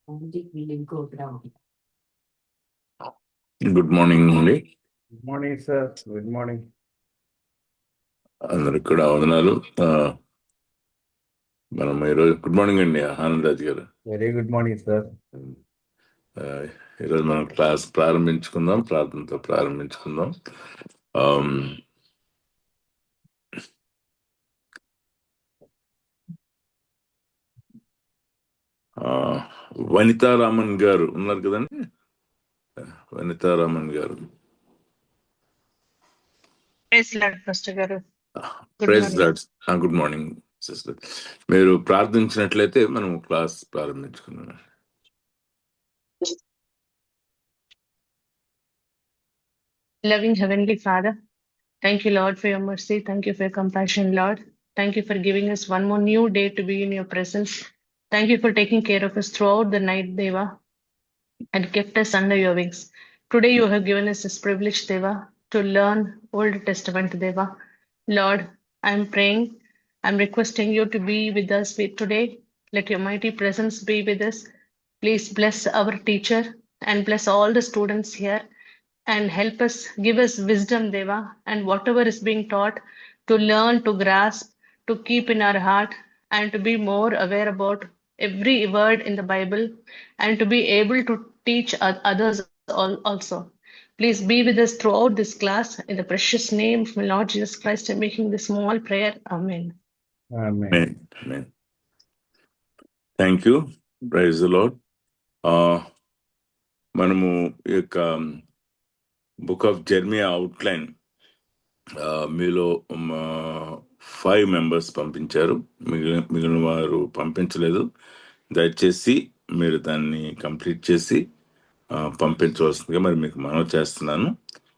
Good morning అండి. Good morning sir. Good morning అందరికి కూడా వందనాలు. మనం ఈరోజు గుడ్ మార్నింగ్ అండి ఆనందరాజ్ గారు. Very good morning sir. ఈరోజు మనం క్లాస్ ప్రారంభించుకుందాం, ప్రార్థనతో ప్రారంభించుకుందాం. వనితారామన్ గారు ఉన్నారు కదండి. వనితారామన్ గారు, గుడ్ మార్నింగ్ సిస్టర్. మీరు ప్రార్థించినట్లయితే మనం class ప్రారంభించుకుందాం. Loving Heavenly Father, thank you, Lord, for your mercy. Thank you for your compassion, Lord. Thank you for giving us one more new day to be in your presence. Thank you for taking care of us throughout the night, Deva, and kept us under your wings. Today you have given us this privilege, Deva, to learn Old Testament, Deva. Lord, I'm praying, I'm requesting you to be with us today. Let your mighty presence be with us. Please bless our teacher and bless all the students here and help us, give us wisdom, Deva, and whatever is being taught, to learn, to grasp, to keep in our heart, and to be more aware about every word in the Bible, and to be able to teach others also. Please be with us throughout this class. In the precious name of my Lord Jesus Christ, I'm making this small prayer. Amen. Amen. Amen. Thank you. Praise the Lord. మనము ఈ యొక్క book of Jeremiah outline మీలో 5 members పంపించారు. మిగిలిన వారు పంపించలేదు. దయచేసి మీరు దాన్ని కంప్లీట్ చేసి పంపించవలసిందిగా మరి మీకు మనవి చేస్తున్నాను.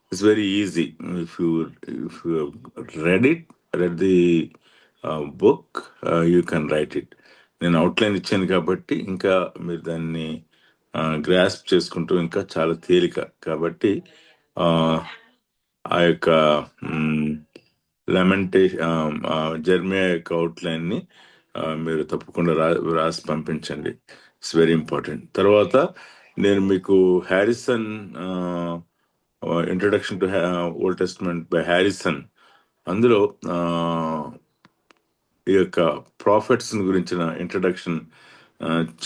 It's very easy. If you red the book you can write it. నేను అవుట్లైన్ ఇచ్చాను కాబట్టి ఇంకా మీరు దాన్ని గ్రాస్ప్ చేసుకుంటూ ఇంకా చాలా తేలిక కాబట్టి ఆ యొక్క జెర్మియా యొక్క అవుట్లైన్ని మీరు తప్పకుండా రాసి పంపించండి. It's very important. తర్వాత నేను మీకు Harrison introduction to old testament by Harrison, అందులో ఈ యొక్క ప్రాఫిట్స్ గురించిన ఇంట్రడక్షన్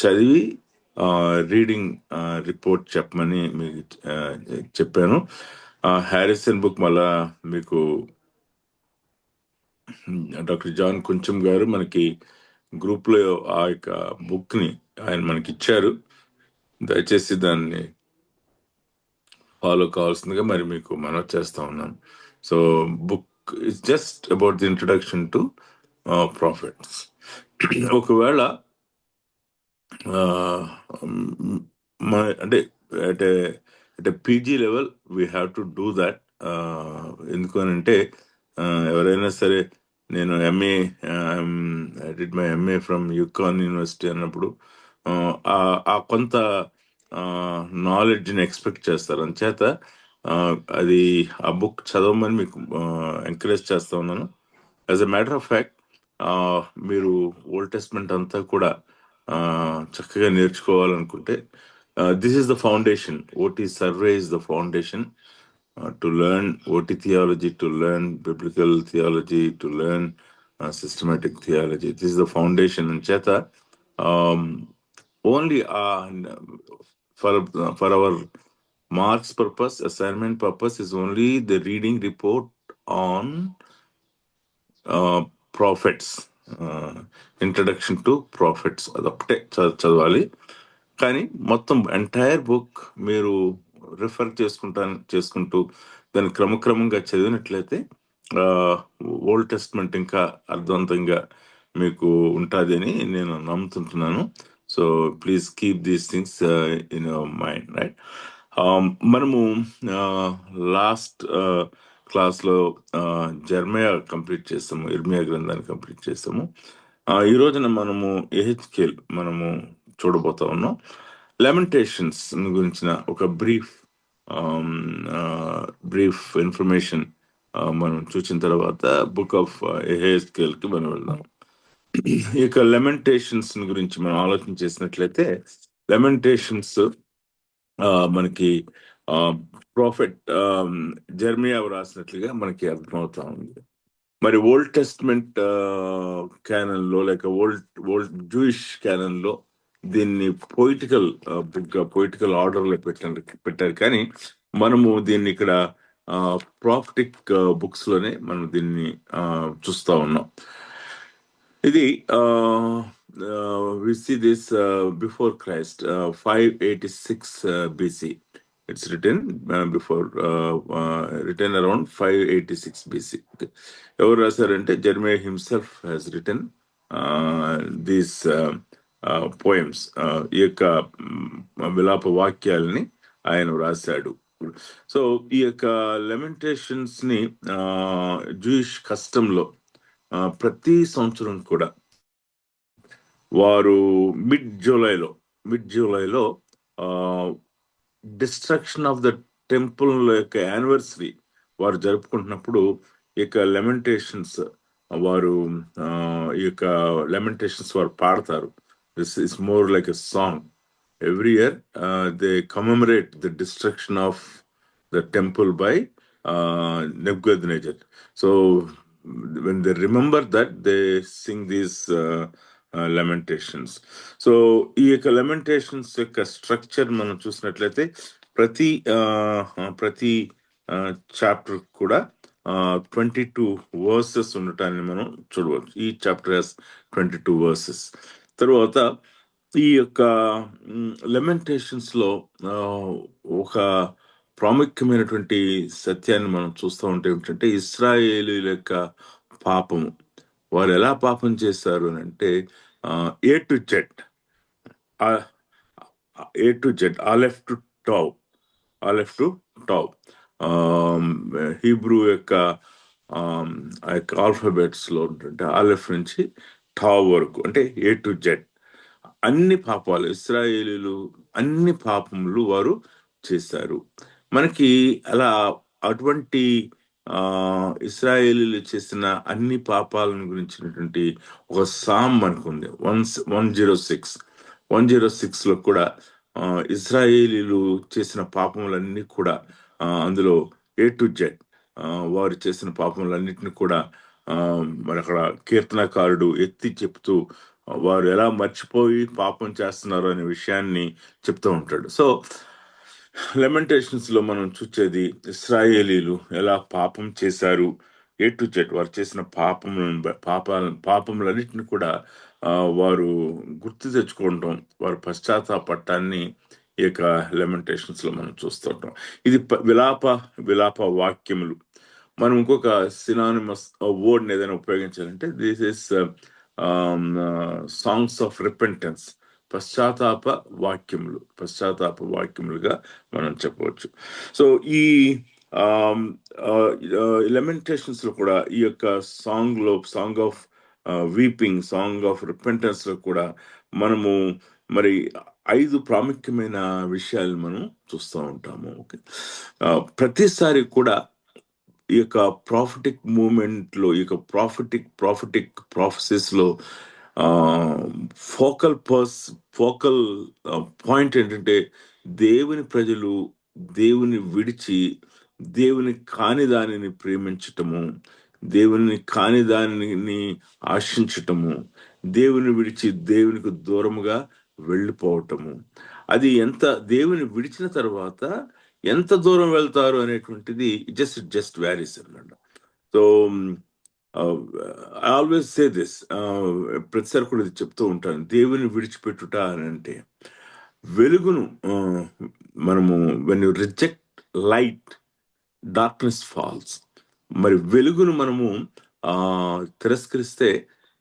చదివి రీడింగ్ రిపోర్ట్ చెప్పమని మీకు చెప్పాను. హ్యారిసన్ బుక్ మళ్ళా మీకు డాక్టర్ జాన్ కొంచెం గారు మనకి గ్రూప్లో ఆ యొక్క బుక్ని ఆయన మనకి ఇచ్చారు. దయచేసి దాన్ని ఫాలో కావాల్సిందిగా మరి మీకు మనవి చేస్తా ఉన్నాను. So book is just about the introduction to profits. ఒకవేళ అంటే at a PG level we have to do that. ఎందుకు అని అంటే ఎవరైనా సరే, నేను I did my MA from Yukon university అన్నప్పుడు ఆ కొంత నాలెడ్జ్ని ఎక్స్పెక్ట్ చేస్తారు. అంచేత అది ఆ బుక్ చదవమని మీకు ఎంకరేజ్ చేస్తా ఉన్నాను. As a matter of fact మీరు ఓల్డ్ టెస్ట్మెంట్ అంతా కూడా చక్కగా నేర్చుకోవాలనుకుంటే this is the foundation. OT survey is the foundation to learn OT theology, to learn biblical theology, to learn systematic theology. This is the foundation. And Cheta, only for our marks purpose, assignment purpose is only the reading report on prophets, introduction to prophets. అదొకటే చదవాలి. కానీ మొత్తం entire book మీరు refer చేసుకుంటూ దాన్ని క్రమక్రమంగా చదివినట్లయితే old testament ఇంకా అర్థవంతంగా మీకు ఉంటుంది అని నేను నమ్ముతుంటున్నాను. So please keep these things in your mind, right? మనము లాస్ట్ క్లాస్లో జెర్మియా కంప్లీట్ చేస్తాము, ఇర్మియా గ్రంథాన్ని కంప్లీట్ చేస్తాము. ఈ రోజున మనము ఎహెచ్కేల్ మనము చూడబోతా ఉన్నాం. లెమెంటేషన్స్ గురించిన ఒక బ్రీఫ్ ఇన్ఫర్మేషన్ మనం చూసిన తర్వాత బుక్ ఆఫ్ ఎహెచ్కేల్ కి మనం వెళ్దాం. ఈ యొక్క లెమెంటేషన్స్ గురించి మనం ఆలోచన చేసినట్లయితే లెమెంటేషన్స్ మనకి ప్రాఫెట్ జెర్మియా రాసినట్లుగా మనకి అర్థమవుతా ఉంది. మరి ఓల్డ్ టెస్ట్మెంట్ క్యానన్ లో లేక ఓల్డ్ జూయిష్ క్యానన్ లో దీన్ని పొయిటికల్ బుక్ పొయిటికల్ ఆర్డర్ లో పెట్టారు కానీ మనము దీన్ని ఇక్కడ ప్రాఫిటిక్ బుక్స్ లోనే మనం దీన్ని చూస్తా ఉన్నాం. ఇది we see this before Christ, 586 BC. It's written written around 586 BC. Okay. ఎవరు రాశారంటే Jeremiah himself has written these poems. ఈ యొక్క విలాప వాక్యాలని ఆయన రాశాడు. సో ఈ యొక్క లెమెంటేషన్స్ ని జూయిష్ కస్టంలో ప్రతి సంవత్సరం కూడా వారు మిడ్ జూలైలో డిస్ట్రక్షన్ ఆఫ్ ద టెంపుల్ యొక్క యానివర్సరీ వారు జరుపుకుంటున్నప్పుడు ఈ యొక్క లెమెంటేషన్స్ వారు పాడతారు. This is more like a song. Every year they commemorate the destruction of the temple by Nebuchadnezzar. So when they remember that, they sing these lamentations. So ఈ యొక్క లెమెంటేషన్స్ యొక్క స్ట్రక్చర్ మనం చూసినట్లయితే ప్రతి చాప్టర్ కూడా 22 వర్సెస్ ఉండటాన్ని మనం చూడవచ్చు. ఈ చాప్టర్ హెస్ 22 వర్సెస్. తర్వాత ఈ యొక్క లెమెంటేషన్స్ లో ఒక ప్రాముఖ్యమైనటువంటి సత్యాన్ని మనం చూస్తూ ఉంటే ఏమిటంటే ఇశ్రాయేలీయుల యొక్క పాపము. వారు ఎలా పాపం చేశారు అని అంటే A to Z ఆలెఫ్ to టావ్ Hebrew యొక్క ఆల్ఫాబెట్స్ లో ఉంటుంటే ఆలెఫ్ నుంచి టావ్ వరకు అంటే ఏ టు జెడ్ అన్ని పాపాలు ఇశ్రాయేలీలు అన్ని పాపములు వారు చేశారు. మనకి అలా అటువంటి ఇశ్రాయేలీలు చేసిన అన్ని పాపాలను గురించినటువంటి ఒక సామ్ మనకు ఉంది. 106 లో కూడా ఇశ్రాయేలీలు చేసిన పాపములన్నీ కూడా అందులో ఏ టు జెడ్ వారు చేసిన పాపములన్నిటిని కూడా మరి అక్కడ కీర్తనకారుడు ఎత్తి చెప్తూ వారు ఎలా మర్చిపోయి పాపం చేస్తున్నారు అనే విషయాన్ని చెప్తూ ఉంటాడు. సో లెమెంటేషన్స్ లో మనం చూసేది ఇశ్రాయేలీలు ఎలా పాపం చేశారు, ఏ టు జెడ్ వారు చేసిన పాపములన్నిటిని కూడా వారు గుర్తు తెచ్చుకోవటం, వారు పశ్చాత్తాపడటాన్ని ఈ యొక్క లెమెంటేషన్స్ లో మనం చూస్తుంటాం. ఇది విలాప వాక్యములు. మనం ఇంకొక సినానిమస్ వర్డ్ ఏదైనా ఉపయోగించాలంటే this is songs of repentance, పశ్చాత్తాప వాక్యములుగా మనం చెప్పవచ్చు. సో ఈ లెమెంటేషన్స్ లో కూడా ఈ యొక్క song of weeping, song of repentance లో కూడా మనము మరి 5 ప్రాముఖ్యమైన విషయాలు మనం చూస్తూ ఉంటాము. ఓకే, ప్రతిసారి కూడా ఈ యొక్క ప్రాఫిటిక్ మూమెంట్ లో, ఈ యొక్క ప్రాఫిటిక్ ప్రాఫెసిస్ లో ఫోకల్ పాయింట్ ఏంటంటే దేవుని ప్రజలు దేవుని విడిచి దేవుని కాని దానిని ప్రేమించటము, దేవుని కాని దానిని ఆశించటము, దేవుని విడిచి దేవునికి దూరముగా వెళ్ళిపోవటము. అది దేవుని విడిచిన తర్వాత ఎంత దూరం వెళ్తారు అనేటువంటిది జస్ట్ వ్యారీస్ అన్నమాట. So I always say this, ప్రతిసారి కూడా ఇది చెప్తూ ఉంటాను, దేవుని విడిచిపెట్టుట అని అంటే వెలుగును మనము when you reject light darkness falls. మరి వెలుగును మనము తిరస్కరిస్తే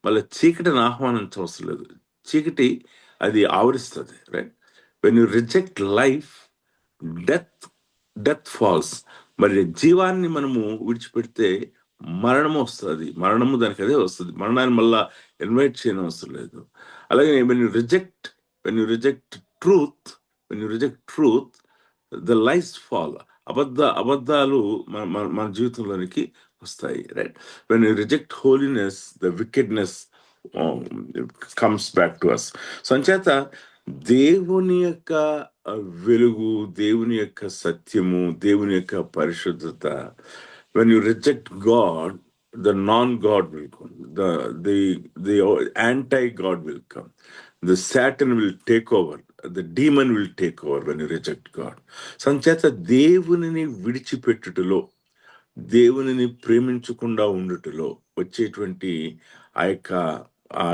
మళ్ళీ చీకటిని ఆహ్వానించవసరం లేదు, చీకటి అది ఆవరిస్తుంది. Right, when you reject life death falls. మరి జీవాన్ని మనము విడిచిపెడితే మరణము వస్తుంది, మరణము దానికి అదే వస్తుంది, మరణాన్ని మళ్ళా ఇన్వైట్ చేయడం అవసరం లేదు. అలాగే when you reject truth the lies fall. అబద్ధాలు మన జీవితంలోనికి వస్తాయి. Right, when you reject holiness the wickedness comes back to us. So అంచేత దేవుని యొక్క వెలుగు, దేవుని యొక్క సత్యము, దేవుని యొక్క పరిశుద్ధత. When you reject God, the non-God will come. The anti-God will come. The Satan will take over. The demon will take over when you reject God. సంచేత దేవునిని విడిచిపెట్టుటలో, దేవునిని ప్రేమించకుండా ఉండుటలో వచ్చేటువంటి ఆ యొక్క ఆ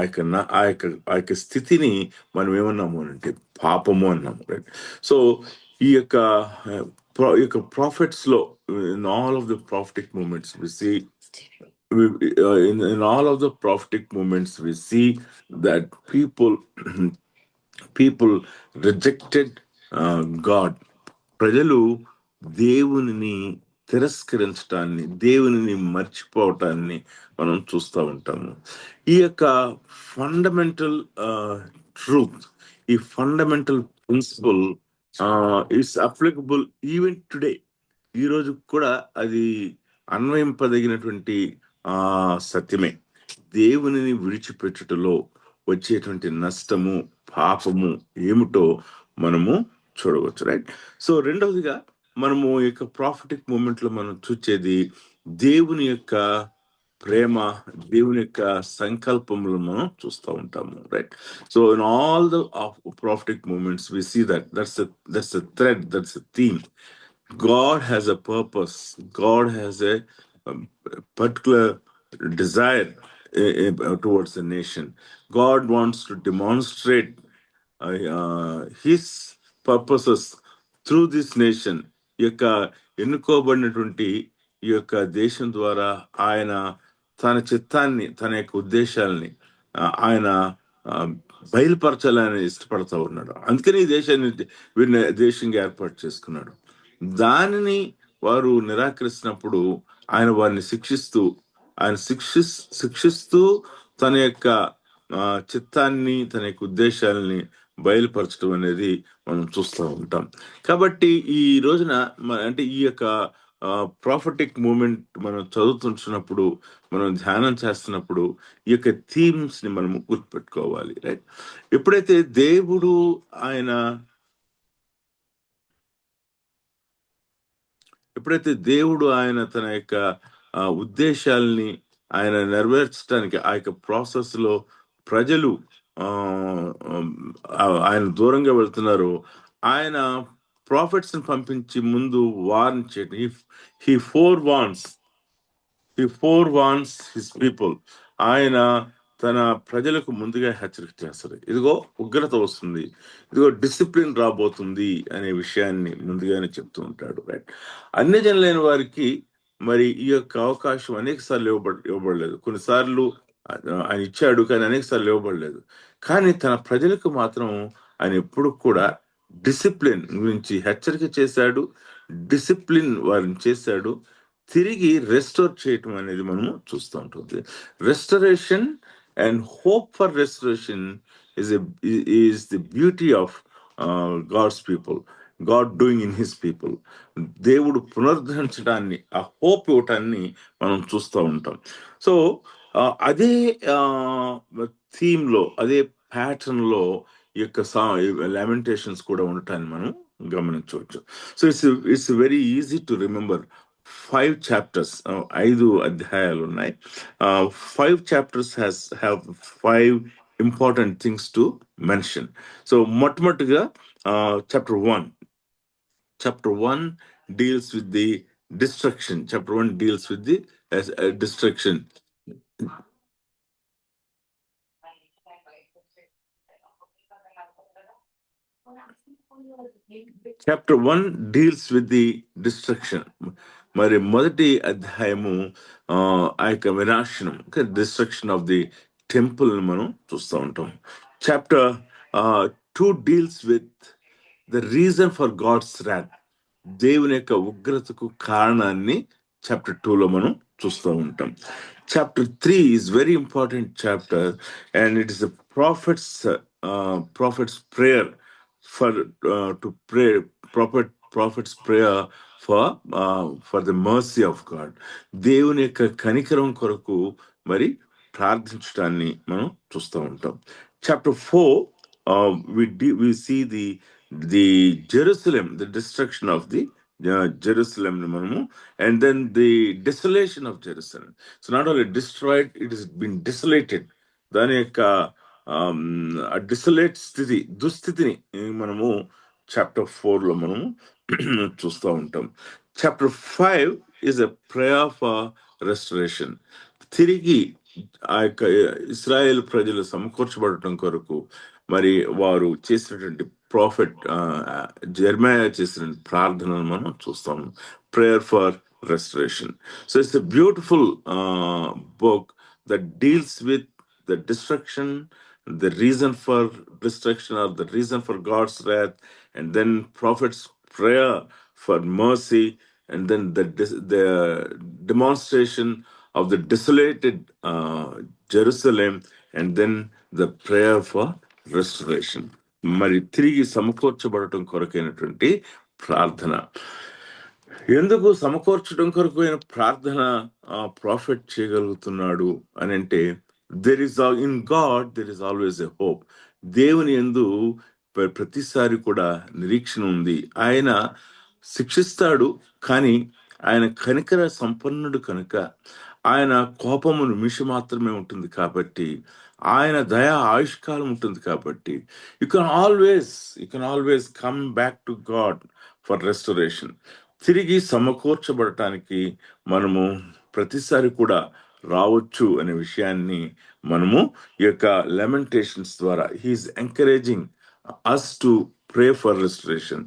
యొక్క స్థితిని మనం ఏమన్నాము అంటే పాపము అన్నాము, రైట్? సో ఈ యొక్క ప్రాఫిట్స్ లో, in all of the prophetic moments we see, in all of the prophetic moments we see that people rejected God. ప్రజలు దేవునిని తిరస్కరించటాన్ని, దేవునిని మర్చిపోవటాన్ని మనం చూస్తూ ఉంటాము. ఈ యొక్క ఫండమెంటల్ ట్రూత్, ఈ fundamental principal it's applicable even today. ఈ రోజు కూడా అది అన్వయింపదగినటువంటి సత్యమే. దేవునిని విడిచిపెట్టుటలో వచ్చేటువంటి నష్టము, పాపము ఏమిటో మనము చూడవచ్చు, రైట్? సో రెండవదిగా మనము ఈ యొక్క ప్రాఫిటిక్ మూమెంట్ లో మనం చూచేది దేవుని యొక్క ప్రేమ, దేవుని యొక్క సంకల్పములను మనం చూస్తూ ఉంటాము, right? So in all the prophetic moments we see that's a thread, that's a theme. God has a purpose. God has a particular desire towards the nation. God wants to demonstrate his purposes through this nation. ఈ యొక్క ఎన్నుకోబడినటువంటి ఈ యొక్క దేశం ద్వారా ఆయన తన చిత్తాన్ని, తన యొక్క ఉద్దేశాలని ఆయన బయలుపరచాలని ఇష్టపడతా ఉన్నాడు. అందుకని ఈ దేశాన్ని దేశంగా ఏర్పాటు చేసుకున్నాడు. దానిని వారు నిరాకరిస్తున్నప్పుడు ఆయన వారిని శిక్షిస్తూ తన యొక్క చిత్తాన్ని, తన యొక్క ఉద్దేశాలని బయలుపరచడం అనేది మనం చూస్తూ ఉంటాం. కాబట్టి ఈ రోజున అంటే ఈ యొక్క ప్రాఫిటిక్ మూమెంట్ మనం చదువుతుంటున్నప్పుడు, మనం ధ్యానం చేస్తున్నప్పుడు ఈ యొక్క థీమ్స్ ని మనము గుర్తుపెట్టుకోవాలి, రైట్? ఎప్పుడైతే దేవుడు ఆయన తన యొక్క ఉద్దేశాలని ఆయన నెరవేర్చడానికి ఆ యొక్క ప్రాసెస్ లో ప్రజలు ఆయన దూరంగా వెళ్తున్నారు, ఆయన ప్రాఫిట్స్ ని పంపించి ముందు వార్న్ చేయడం. He forewarns his people. ఆయన తన ప్రజలకు ముందుగా హెచ్చరిక చేస్తారు. ఇదిగో ఉగ్రత వస్తుంది, ఇదిగో డిసిప్లిన్ రాబోతుంది అనే విషయాన్ని ముందుగానే చెప్తూ ఉంటాడు, రైట్? అన్ని జనులైన వారికి మరి ఈ యొక్క అవకాశం అనేక సార్లు ఇవ్వబడలేదు. కొన్నిసార్లు ఆయన ఇచ్చాడు, కానీ అనేక సార్లు ఇవ్వబడలేదు. కానీ తన ప్రజలకు మాత్రం ఆయన ఎప్పుడు కూడా డిసిప్లిన్ గురించి హెచ్చరిక చేశాడు, డిసిప్లిన్ వారిని చేశాడు, తిరిగి రెస్టోర్ చేయటం అనేది మనము చూస్తూ ఉంటుంది. Restoration and hope for restoration is the beauty of God's people, God doing in his people. దేవుడు పునరుద్ధరించడాన్ని, ఆ హోప్ ఇవ్వటాన్ని మనం చూస్తూ ఉంటాం. సో అదే థీమ్ లో, అదే ప్యాటర్న్ లో ఈ యొక్క లామెంటేషన్స్ కూడా ఉండటాన్ని మనం గమనించవచ్చు. So it's very easy to remember. 5 chapters, 5 అధ్యాయాలు ఉన్నాయి. 5 chapters have 5 important things to mention. So మొట్టమొదటిగా chapter 1 deals with the destruction. Chapter 1 deals with the destruction. Chapter 1 deals with the destruction. మరి మొదటి అధ్యాయము ఆ యొక్క వినాశనం, డిస్ట్రక్షన్ ఆఫ్ ది టెంపుల్ మనం చూస్తూ ఉంటాం. Chapter 2 deals with the reason for God's wrath. దేవుని యొక్క ఉగ్రతకు కారణాన్ని చాప్టర్ 2 లో మనం చూస్తూ ఉంటాం. Chapter 3 is very important chapter, and it is the prophet's prayer to pray, prophet's prayer for the mercy of God. దేవుని యొక్క కనికరం కొరకు మరి ప్రార్థించడాన్ని మనం చూస్తూ ఉంటాం. Chapter 4 we see the Jerusalem, the destruction of the Jerusalem, మనము, and then the desolation of Jerusalem. So not only destroyed, it has been desolated. దాని యొక్క ఆ డిసలేట్ స్థితి, దుస్థితిని మనము చాప్టర్ 4లో మనము చూస్తూ ఉంటాం. Chapter 5 is a prayer for restoration. తిరిగి ఆ యొక్క ఇస్రాయేల్ ప్రజలు సమకూర్చబడటం కొరకు మరి వారు చేసినటువంటి ప్రాఫెట్ జెర్మయా చేసిన ప్రార్థనను మనం చూస్తాము. Prayer for restoration. So it's a beautiful book that deals with the destruction, the reason for destruction or the reason for God's wrath, and then prophet's prayer for mercy, and then the demonstration of the desolated Jerusalem, and then the prayer for restoration. మరి తిరిగి సమకూర్చబడటం కొరకైనటువంటి ప్రార్థన. ఎందుకు సమకూర్చడం కొరకు అయిన ప్రార్థన profit చేయగలుగుతున్నాడు అని అంటే, there is in God there is always a hope. దేవుని యందు ప్రతిసారి కూడా నిరీక్షణ ఉంది. ఆయన శిక్షిస్తాడు, కానీ ఆయన కనికర సంపన్నుడు కనుక, ఆయన కోపము నిమిషం మాత్రమే ఉంటుంది కాబట్టి, ఆయన దయా ఆయుష్కాలం ఉంటుంది కాబట్టి, you can always come back to God for restoration. తిరిగి సమకూర్చబడటానికి మనము ప్రతిసారి కూడా రావచ్చు అనే విషయాన్ని మనము ఈ యొక్క లెమెంటేషన్స్ ద్వారా he's encouraging us to pray for restoration.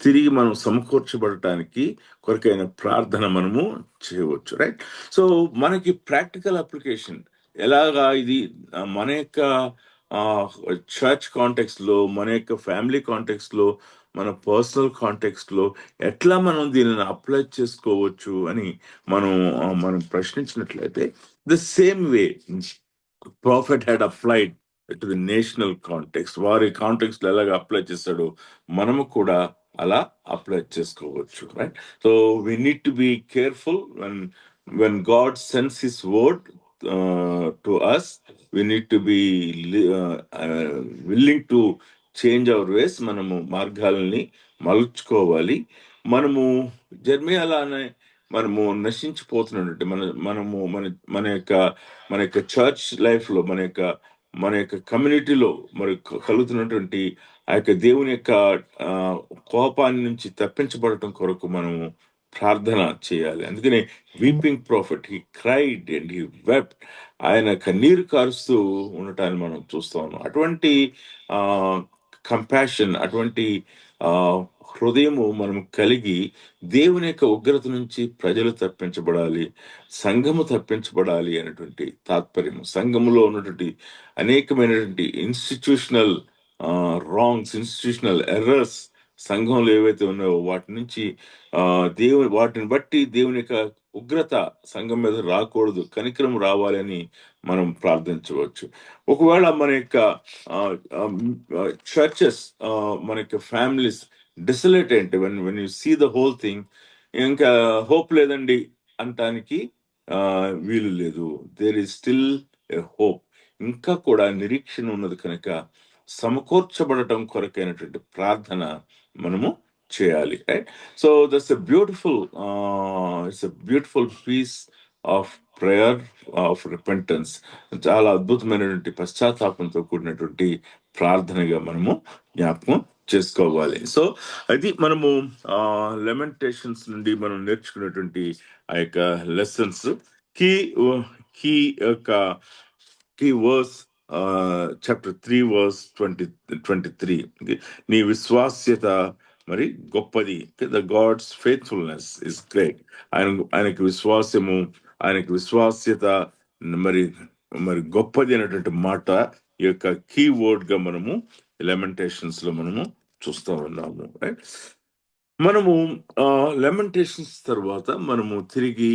తిరిగి మనం సమకూర్చబడటానికి కొరకైన ప్రార్థన మనము చేయవచ్చు, రైట్? సో మనకి ప్రాక్టికల్ అప్లికేషన్ ఎలాగా ఇది మన యొక్క చర్చ్ కాంటెక్స్ట్ లో, మన యొక్క ఫ్యామిలీ కాంటెక్స్ట్ లో, మన పర్సనల్ కాంటెక్స్ట్ లో ఎట్లా మనం దీనిని అప్లై చేసుకోవచ్చు అని మనం ప్రశ్నించినట్లయితే, the same way prophet had applied to the national context, వారి కాంటెక్స్ట్ లో ఎలాగ అప్లై చేస్తాడో మనము కూడా అలా అప్లై చేసుకోవచ్చు, right? So we need to be careful when God sends his word to us. We need to be willing to change our వేస్. మనము మార్గాలని మలుచుకోవాలి. మనము జర్మియాలానే మనము నశించిపోతున్నట్టు మనము మన యొక్క చర్చ్ లైఫ్ లో, మన యొక్క కమ్యూనిటీలో మరి కలుగుతున్నటువంటి ఆ యొక్క దేవుని యొక్క కోపాన్ని నుంచి తప్పించబడటం కొరకు మనము ప్రార్థన చేయాలి. అందుకనే weeping profit, he cried and he wept, ఆయన కన్నీరు కారుస్తూ ఉండటాన్ని మనం చూస్తా ఉన్నాం. అటువంటి కంపాషన్, అటువంటి హృదయము మనం కలిగి దేవుని యొక్క ఉగ్రత నుంచి ప్రజలు తప్పించబడాలి, సంఘము తప్పించబడాలి అనేటువంటి తాత్పర్యము. సంఘములో ఉన్నటువంటి అనేకమైనటువంటి ఇన్స్టిట్యూషనల్ రాంగ్స్, ఇన్స్టిట్యూషనల్ ఎర్రర్స్ సంఘంలో ఏవైతే ఉన్నాయో వాటి నుంచి వాటిని బట్టి దేవుని యొక్క ఉగ్రత సంఘం మీద రాకూడదు, కనికరం రావాలని మనం ప్రార్థించవచ్చు. ఒకవేళ మన యొక్క చర్చెస్, మన యొక్క ఫ్యామిలీస్ డిసలేట్ అంటే when you see the whole thing, ఇంకా హోప్ లేదండి అంటానికి వీలు లేదు. There is still a hope. ఇంకా కూడా నిరీక్షణ ఉన్నది కనుక సమకూర్చబడటం కొరకైనటువంటి ప్రార్థన మనము చేయాలి, right? So that's a beautiful piece of prayer of repentance. చాలా అద్భుతమైనటువంటి పశ్చాత్తాపంతో కూడినటువంటి ప్రార్థనగా మనము జ్ఞాపకం చేసుకోవాలి. సో అది మనము లెమెంటేషన్స్ నుండి మనం నేర్చుకున్నటువంటి ఆ యొక్క lessons. Key verse chapter 3 verse 23, నీ విశ్వాస్యత మరి గొప్పది. The God's faithfulness is great. ఆయనకి విశ్వాసము, ఆయనకి విశ్వాస్యత మరి గొప్పది అనేటువంటి మాట ఈ యొక్క కీ వర్డ్ గా మనము లెమెంటేషన్స్ లో మనము చూస్తూ ఉన్నాము, రైట్? మనము లెమెంటేషన్స్ తర్వాత మనము తిరిగి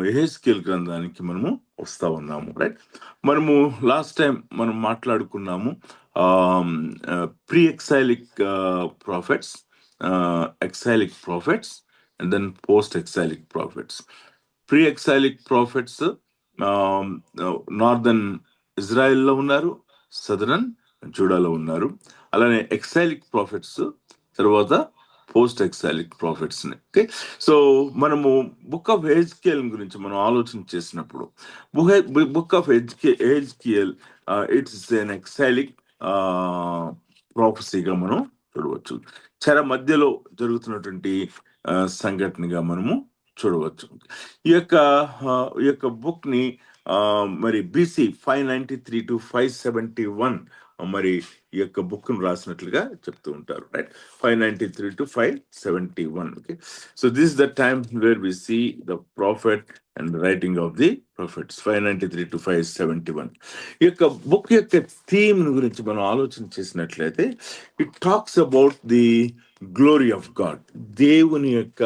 యెహెజ్కేలు గ్రంథానికి మనము వస్తా ఉన్నాము, రైట్? మనము లాస్ట్ టైం మనం మాట్లాడుకున్నాము pre exilic prophets, exilic prophets and then post exilic prophets. Pre exilic prophets northern ఇజ్రాయెల్లో ఉన్నారు, సదరన్ జూడాలో ఉన్నారు. అలానే ఎక్సైలిక్ ప్రాఫిట్స్, తర్వాత post exilic prophets. Okay, so మనము బుక్ ఆఫ్ హెజ్కేల్ గురించి మనం ఆలోచన చేసినప్పుడు book of Ezekiel it's an exilic ప్రాఫెసీగా మనం చూడవచ్చు. చెర మధ్యలో జరుగుతున్నటువంటి సంఘటనగా మనము చూడవచ్చు. ఈ యొక్క బుక్ ని మరి BC 593 to 571 మరి ఈ యొక్క బుక్ ను రాసినట్లుగా చెప్తూ ఉంటారు. Right, 593 to 571. Okay, so this is the time where we see the prophet and writing of the prophets, 593 to 571. ఈ యొక్క బుక్ యొక్క థీమ్ గురించి మనం ఆలోచన చేసినట్లయితే it talks about the glory of God, దేవుని యొక్క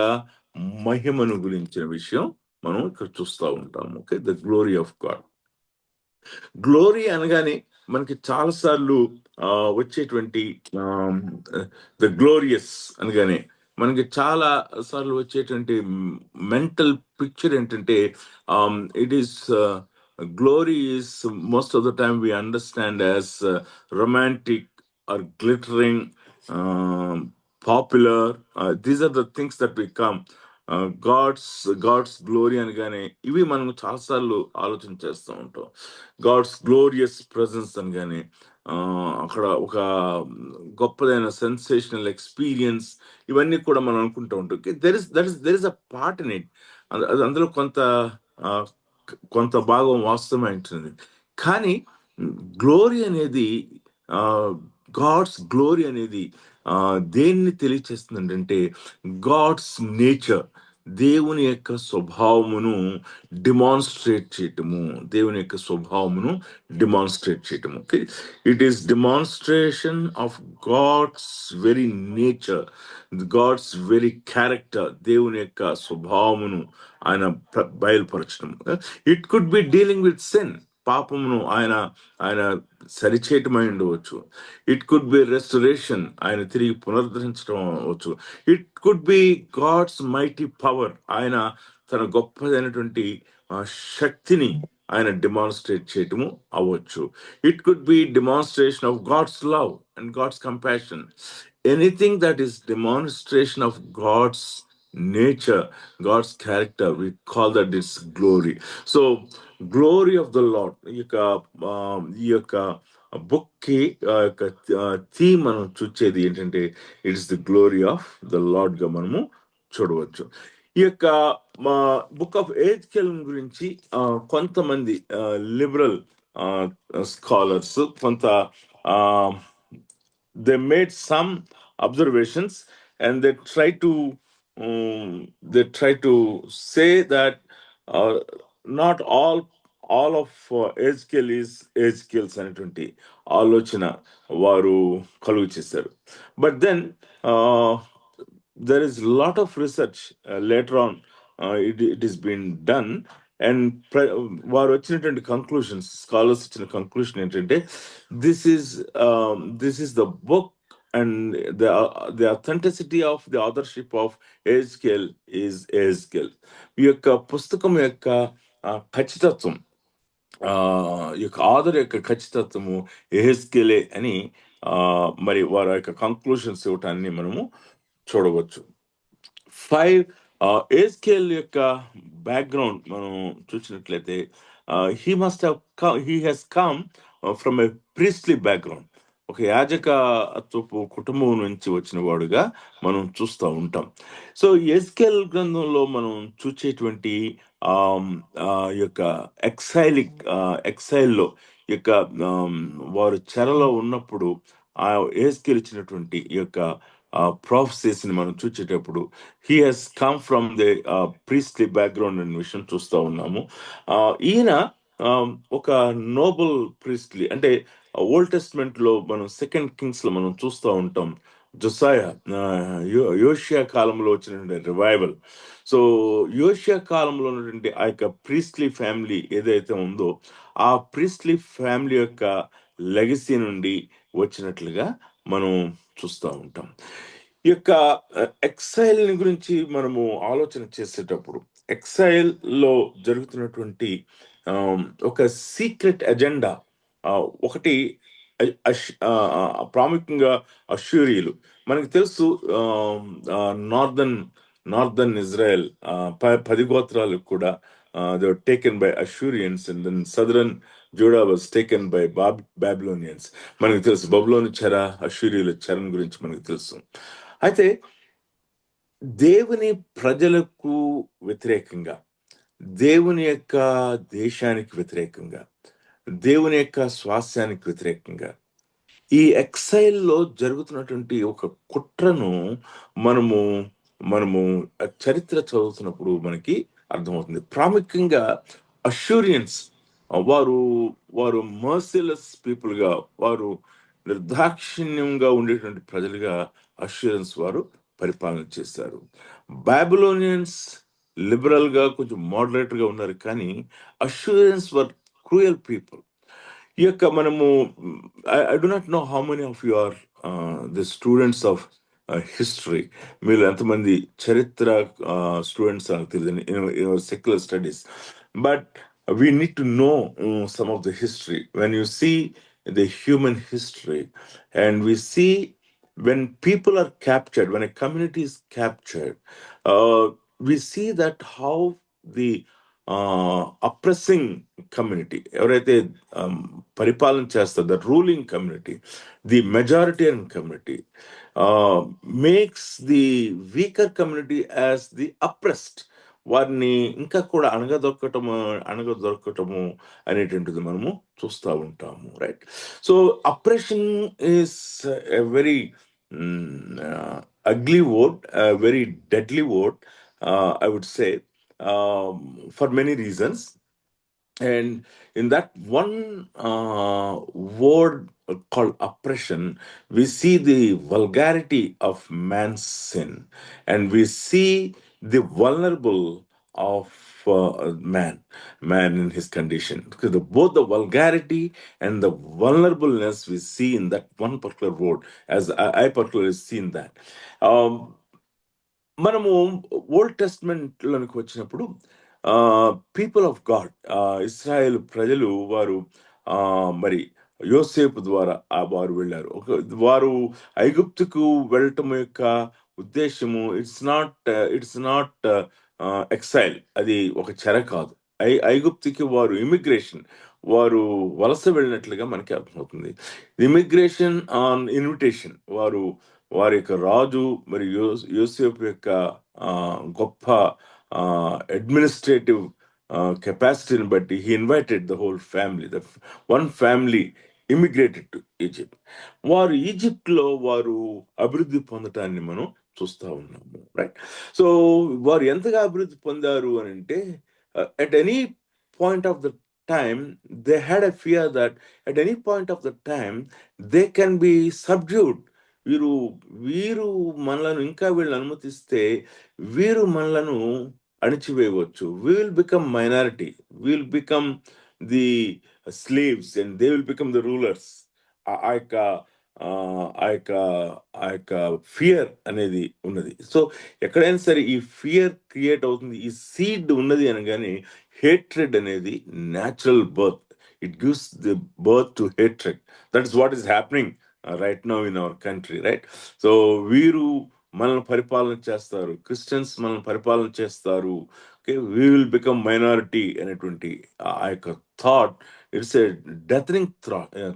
మహిమను గురించిన విషయం మనం ఇక్కడ చూస్తూ ఉంటాము. Okay, the glory of God. Glory అనగానే మనకి చాలా సార్లు వచ్చేటువంటి ద గ్లోరియస్ అనగానే మనకి చాలా సార్లు వచ్చేటువంటి మెంటల్ పిక్చర్ ఏంటంటే it is glory is most of the time we understand as romantic or glittering, popular. These are the things that we come God's glory అనగానే ఇవి మనం చాలాసార్లు ఆలోచన చేస్తూ ఉంటాం. గాడ్స్ గ్లోరియస్ ప్రెజెన్స్ అనగానే అక్కడ ఒక గొప్పదైన సెన్సేషనల్ ఎక్స్పీరియన్స్, ఇవన్నీ కూడా మనం అనుకుంటూ ఉంటాం. There is a part in it. అందులో కొంత భాగం వాస్తవమే ఉంటుంది. కానీ గ్లోరీ అనేది, గాడ్స్ గ్లోరీ అనేది దేన్ని తెలియచేస్తుందంటే గాడ్స్ నేచర్, దేవుని యొక్క స్వభావమును డిమాన్స్ట్రేట్ చేయటము, దేవుని యొక్క స్వభావమును డిమాన్స్ట్రేట్ చేయటము. It is demonstration of God's very nature, God's very character, దేవుని యొక్క స్వభావమును ఆయన బయలుపరచడం. It could be dealing with sin, పాపమును ఆయన సరిచేయటమై ఉండవచ్చు. ఇట్ కుడ్ బి రెస్టరేషన్, ఆయన తిరిగి పునరుద్ధరించడం అవచ్చు. It could be God's mighty power, ఆయన తన గొప్పదైనటువంటి శక్తిని ఆయన డిమాన్స్ట్రేట్ చేయటము అవ్వచ్చు. It could be demonstration of God's love and God's compassion. Anything that is demonstration of God's nature, God's character, we call that its glory. So glory of the Lord, ఈ యొక్క book కి theme మనం చూచేది ఏంటంటే it's the glory of the lord గా మనము చూడవచ్చు. ఈ యొక్క బుక్ ఆఫ్ హెజ్కేల్ గురించి కొంతమంది లిబరల్ స్కాలర్స్ కొంత they made some observations, and they try to say that not all of Ezekiel is Ezekiel's అనేటువంటి ఆలోచన వారు కలుగు చేశారు. But then there is a lot of research later on, it is been done, and వారు వచ్చినటువంటి conclusions, scholars ఇచ్చిన conclusion ఏంటంటే this is the book and the authenticity of the authorship of Ezekiel is హెజ్కేల్. ఈ యొక్క పుస్తకం యొక్క ఖచ్చితత్వం, ఈ యొక్క ఆథర్ యొక్క ఖచ్చితత్వము హెజ్కేలే అని మరి వారి యొక్క కంక్లూషన్స్ ఇవ్వటాన్ని మనము చూడవచ్చు. హెజ్కేల్ యొక్క బ్యాక్గ్రౌండ్ మనం చూసినట్లయితే he has come from a priestly background, ఒక యాజకత్వపు కుటుంబం నుంచి వచ్చిన వాడుగా మనం చూస్తూ ఉంటాం. సో హెజ్కేల్ గ్రంథంలో మనం చూచేటువంటి యొక్క ఎక్సైల్లో యొక్క వారు చెరలో ఉన్నప్పుడు ఆ హెజ్కేల్ ఇచ్చినటువంటి ఈ యొక్క ప్రాఫెసీస్ ని మనం చూచేటప్పుడు he has come from the priestly background అనే విషయం చూస్తూ ఉన్నాము. ఈయన ఒక నోబుల్ ప్రీస్ట్లీ, అంటే ఓల్డ్ టెస్ట్మెంట్ లో మనం 2 Kings లో మనం చూస్తూ ఉంటాం. జొసాయా, యోషియా కాలంలో వచ్చినటువంటి రివైవల్. సో యోషియా కాలంలో ఉన్నటువంటి ఆ యొక్క ప్రీస్ట్లీ ఫ్యామిలీ ఏదైతే ఉందో ఆ ప్రీస్ట్లీ ఫ్యామిలీ యొక్క లెగసీ నుండి వచ్చినట్లుగా మనం చూస్తూ ఉంటాం. ఈ యొక్క ఎక్సైల్ గురించి మనము ఆలోచన చేసేటప్పుడు ఎక్సైల్ లో జరుగుతున్నటువంటి ఒక సీక్రెట్ ఎజెండా, ఒకటి ప్రాముఖ్యంగా అష్యూరియులు. మనకు తెలుసు నార్దర్న్ నార్దర్న్ ఇజ్రాయెల్ 10 గోత్రాలకు కూడా they were taken by Assyrians and then southern Judah was taken by Babylonians. మనకు తెలుసు బబులోని చెర, అష్యూరియుల చెరను గురించి మనకు తెలుసు. అయితే దేవుని ప్రజలకు వ్యతిరేకంగా, దేవుని యొక్క దేశానికి వ్యతిరేకంగా, దేవుని యొక్క స్వాస్థ్యానికి వ్యతిరేకంగా ఈ ఎక్సైల్లో జరుగుతున్నటువంటి ఒక కుట్రను మనము మనము చరిత్ర చదువుతున్నప్పుడు మనకి అర్థమవుతుంది. ప్రాముఖ్యంగా అష్యూరియన్స్ వారు వారు మర్సిలెస్ పీపుల్గా, వారు నిర్దాక్షిణ్యంగా ఉండేటువంటి ప్రజలుగా అష్యూరియన్స్ వారు పరిపాలన చేశారు. బాబిలోనియన్స్ లిబరల్గా కొంచెం మోడరేట్గా ఉన్నారు, కానీ అష్యూరియన్స్ వర్ క్రూయల్ పీపుల్. ఈ యొక్క మనము I do not know how many of you are the students of history. మీరు ఎంతమంది చరిత్ర స్టూడెంట్స్ నాకు తెలియదు, secular studies. But we need to know some of the history. When you see the human history and we see when people are captured, when a community is captured, we see that how the oppressing community ఎవరైతే పరిపాలన చేస్తారు, the ruling community, the majoritarian community makes the weaker community as the oppressed. వారిని ఇంకా కూడా అణగదొక్కటము అనేటువంటిది మనము చూస్తూ ఉంటాము, right? So oppression is a very ugly word, a very deadly word, I would say, for many reasons. And in that one word called oppression, we see the vulgarity of man's sin, and we see the vulnerable of man in his condition. Because both the vulgarity and the vulnerableness we see in that one particular word, as I particularly seen that. మనము old టెస్ట్మెంట్లోనికి వచ్చినప్పుడు people of God, Israel ప్రజలు వారు మరి యోసేపు ద్వారా వారు వెళ్ళారు. వారు ఐగుప్తుకు వెళ్ళటం యొక్క ఉద్దేశము ఇట్స్ నాట్ ఎక్సైల్, అది ఒక చెర కాదు. ఐగుప్తుకి వారు ఇమిగ్రేషన్, వారు వలస వెళ్ళినట్లుగా మనకి అర్థమవుతుంది. Immigration on invitation. వారి యొక్క రాజు మరి యోసేపు యొక్క గొప్ప అడ్మినిస్ట్రేటివ్ కెపాసిటీని బట్టి he invited the whole family. The one family immigrated to Egypt. వారు ఈజిప్ట్లో వారు అభివృద్ధి పొందటాన్ని మనం చూస్తూ ఉన్నాము, రైట్? సో వారు ఎంతగా అభివృద్ధి పొందారు అని అంటే, at any point of the time they had a fear that at any point of the time they can be subdued. వీరు మనలను ఇంకా వీళ్ళని అనుమతిస్తే వీరు మనలను అణిచివేయవచ్చు. we will become minority, we will become the slaves and they will become the rulers. ఆ యొక్క ఆ యొక్క ఫియర్ అనేది ఉన్నది. సో ఎక్కడైనా సరే ఈ ఫియర్ క్రియేట్ అవుతుంది, ఈ సీడ్ ఉన్నది అనగానే హేట్రెడ్ అనేది natural birth. It gives the birth to hatred. That is what is happening right now in our country, right? So వీరు మనల్ని పరిపాలన చేస్తారు, క్రిస్టియన్స్ మనల్ని పరిపాలన చేస్తారు, okay, we will become minority అనేటువంటి ఆ యొక్క thought, it's a threatening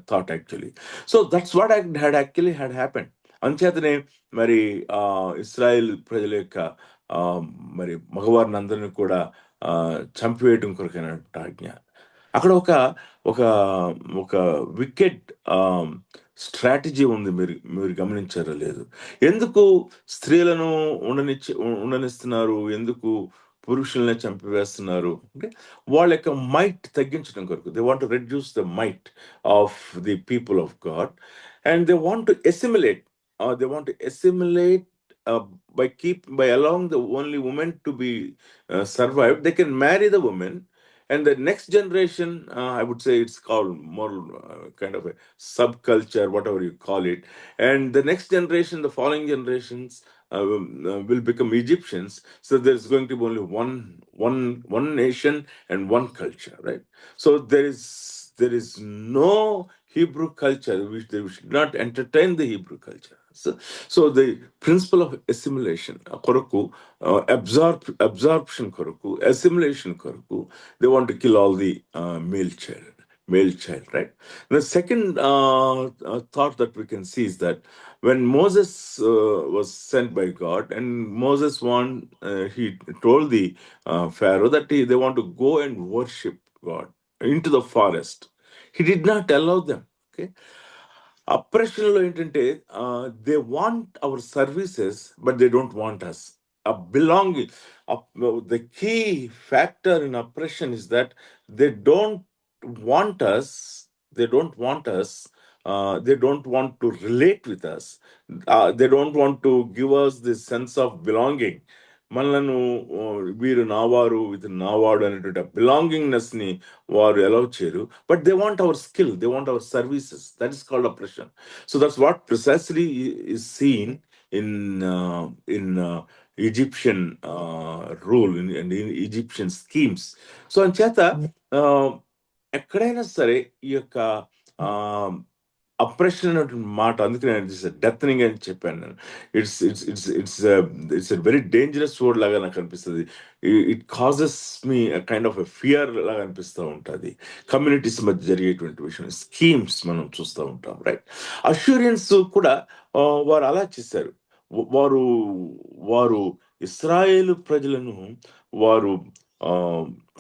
thought actually. So that's what had actually had happened. అంచేతనే మరి ఇస్రాయేల్ ప్రజల యొక్క మరి మగవారిని అందరినీ కూడా చంపివేయటం కొరకైన ఆజ్ఞ. అక్కడ ఒక ఒక వికెట్ స్ట్రాటజీ ఉంది, మీరు గమనించారో లేదు? ఎందుకు స్త్రీలను ఉండనిస్తున్నారు, ఎందుకు పురుషులనే చంపివేస్తున్నారు అంటే వాళ్ళ యొక్క మైట్ తగ్గించడం కొరకు. They want to reduce the might of the people of God and they want to assimilate by allowing the only women to be survived. They can marry the women and the next generation, I would say it's called more kind of a subculture, whatever you call it, and the next generation, the following generations will become Egyptians. So there's going to be only one nation and one culture, right? So there is no Hebrew culture, which they should not entertain the Hebrew culture. So the principle of assimilation, కొరకు, absorption కొరకు, assimilation కొరకు, they want to kill all the male child, right? The second thought that we can see is that when Moses was sent by God, and Moses he told the Pharaoh that they want to go and worship God into the forest. He did not allow them. Okay, అప్రెషన్లో ఏంటంటే they want our services but they don't want us. Belonging, the key factor in oppression is that they don't want us, they don't want us, they don't want to relate with us, they don't want to give us this sense of belonging. మనలను వీరు నావారు ఇది నావాడు అనేటువంటి belongingness ని వారు allow చేయరు. But they want hour skill, they want our services. That is called oppression. So that's what precisely is seen in Egyptian rule and in Egyptian schemes. So అంచేత ఎక్కడైనా సరే ఈ యొక్క అప్రెషన్ అనేటువంటి మాట, అందుకే నేను డెత్నింగ్ అని చెప్పాను నేను. It's it's it's it's it's a very dangerous word లాగా నాకు అనిపిస్తుంది. It causes me kind of a fear లాగా అనిపిస్తూ ఉంటుంది. కమ్యూనిటీస్ మధ్య జరిగేటువంటి విషయం, స్కీమ్స్ మనం చూస్తూ ఉంటాం, రైట్? అష్యూరియన్స్ కూడా వారు అలా చేశారు. వారు వారు ఇశ్రాయేలు ప్రజలను వారు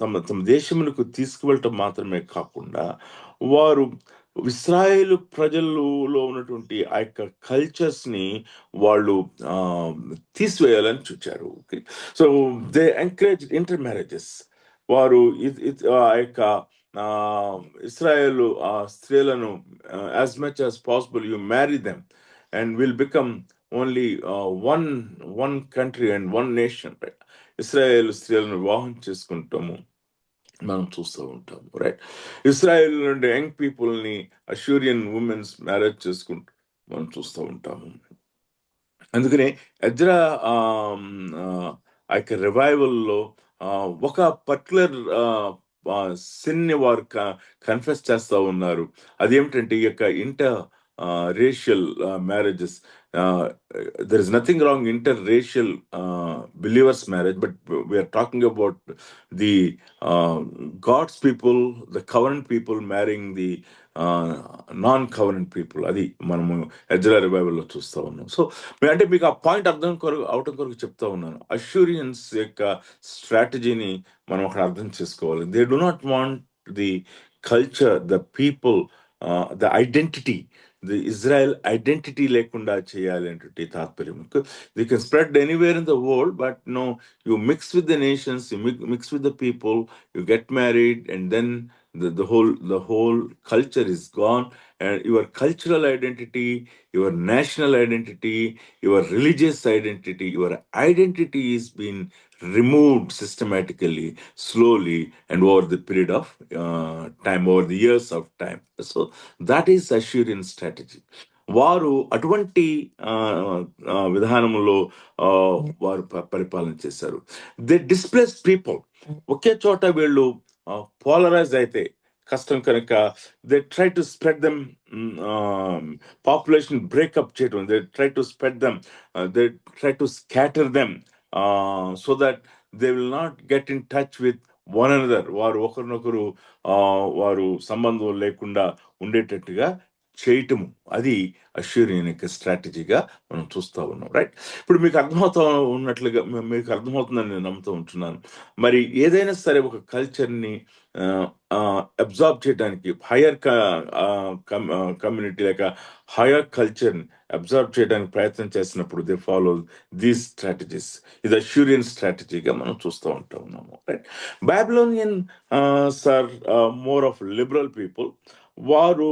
తమ తమ దేశములకు తీసుకువెళ్ళటం మాత్రమే కాకుండా వారు ఇశ్రాయేలు ప్రజల్లో ఉన్నటువంటి ఆ యొక్క కల్చర్స్ ని వాళ్ళు తీసివేయాలని చూచారు. So they encourage inter marriages. వారు ఆ యొక్క ఇశ్రాయేలు స్త్రీలను as much as possible you marry them and will become only one country and one nation, right? Israel స్త్రీలను వివాహం చేసుకుంటాము మనం చూస్తూ ఉంటాము, రైట్? ఇస్రాయేల్ నుండి యంగ్ పీపుల్ని అష్యూరియన్ ఉమెన్స్ మ్యారేజ్ చేసుకుంటూ మనం చూస్తూ ఉంటాము. అందుకనే ఎజ్రా ఆ యొక్క రివైవల్లో ఒక పర్టికులర్ సిన్ని వారు కన్ఫెస్ చేస్తూ ఉన్నారు. అదేమిటంటే ఈ యొక్క inter racial marriages. There is nothing wrong interracial believers marriage, but we are talking about the God's people, the covenant people marrying the non-covenant people. అది మనము ఎజ్రా రివైవల్లో చూస్తూ ఉన్నాం. సో అంటే మీకు ఆ పాయింట్ అవటం కొరకు చెప్తా ఉన్నాను. అష్యూరియన్స్ యొక్క స్ట్రాటజీని మనం అక్కడ అర్థం చేసుకోవాలి. They do not want the culture, the people, the identity, the Israel identity lekunda cheyali ante taatparyam. They can spread anywhere in the world, but no, you mix with the nations, you mix with the people, you get married, and then the whole culture is gone, and your cultural identity, your national identity, your religious identity, your identity is being removed systematically, slowly, and over the period of time, over the years of time. So that is Assyrian strategy. వారు అటువంటి విధానంలో వారు పరిపాలన చేశారు. They displays people. ఒకే చోట వీళ్ళు polarise అయితే కష్టం కనుక they try to spread them, population breakup చేయడం, they try to spread them, they try to scatter them so that they will not get in touch with one another. వారు ఒకరినొకరు వారు సంబంధం లేకుండా ఉండేటట్టుగా చేయటము, అది అష్యూరియన్ యొక్క స్ట్రాటజీగా మనం చూస్తూ ఉన్నాం, రైట్? ఇప్పుడు మీకు అర్థమవుతుందని నేను నమ్ముతూ ఉంటున్నాను. మరి ఏదైనా సరే ఒక కల్చర్ని అబ్జార్బ్ చేయడానికి, హయ్యర్ కమ్యూనిటీ లేక హయ్యర్ కల్చర్ని అబ్జర్వ్ చేయడానికి ప్రయత్నం చేసినప్పుడు దే ఫాలో దీస్ స్ట్రాటజీస్. ఇది అష్యూరియన్ స్ట్రాటజీగా మనం చూస్తూ ఉంటా ఉన్నాము, right? Babylonian are more of liberal people. వారు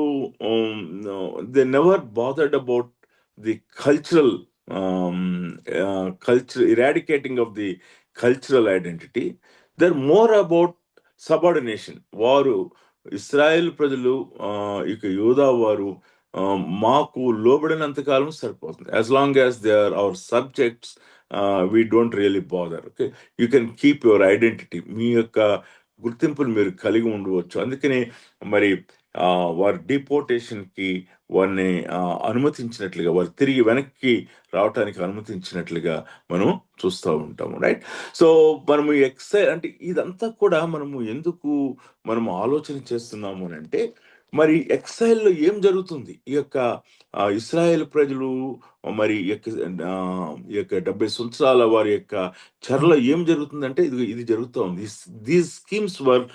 they never bothered about the cultural eradicating of the cultural identity. They're more about subordination. వారు ఇస్రాయేల్ ప్రజలు ఇక యూదా వారు మాకు లోబడినంతకాలం సరిపోతుంది. As long as they are our subjects, we don't really bother. Okay, you can keep your identity. మీ యొక్క గుర్తింపును మీరు కలిగి ఉండవచ్చు. అందుకని మరి వారి డిపోర్టేషన్కి వారిని అనుమతించినట్లుగా, వారు తిరిగి వెనక్కి రావటానికి అనుమతించినట్లుగా మనం చూస్తూ ఉంటాము, రైట్? సో మనము అంటే ఇదంతా కూడా మనము ఎందుకు మనము ఆలోచన చేస్తున్నాము అని అంటే, మరి ఎక్సైల్లో ఏం జరుగుతుంది? ఈ యొక్క ఇస్రాయేల్ ప్రజలు మరి ఈ యొక్క 70 సంవత్సరాల వారి యొక్క చెరలో ఏం జరుగుతుందంటే ఇది జరుగుతూ ఉంది. These schemes were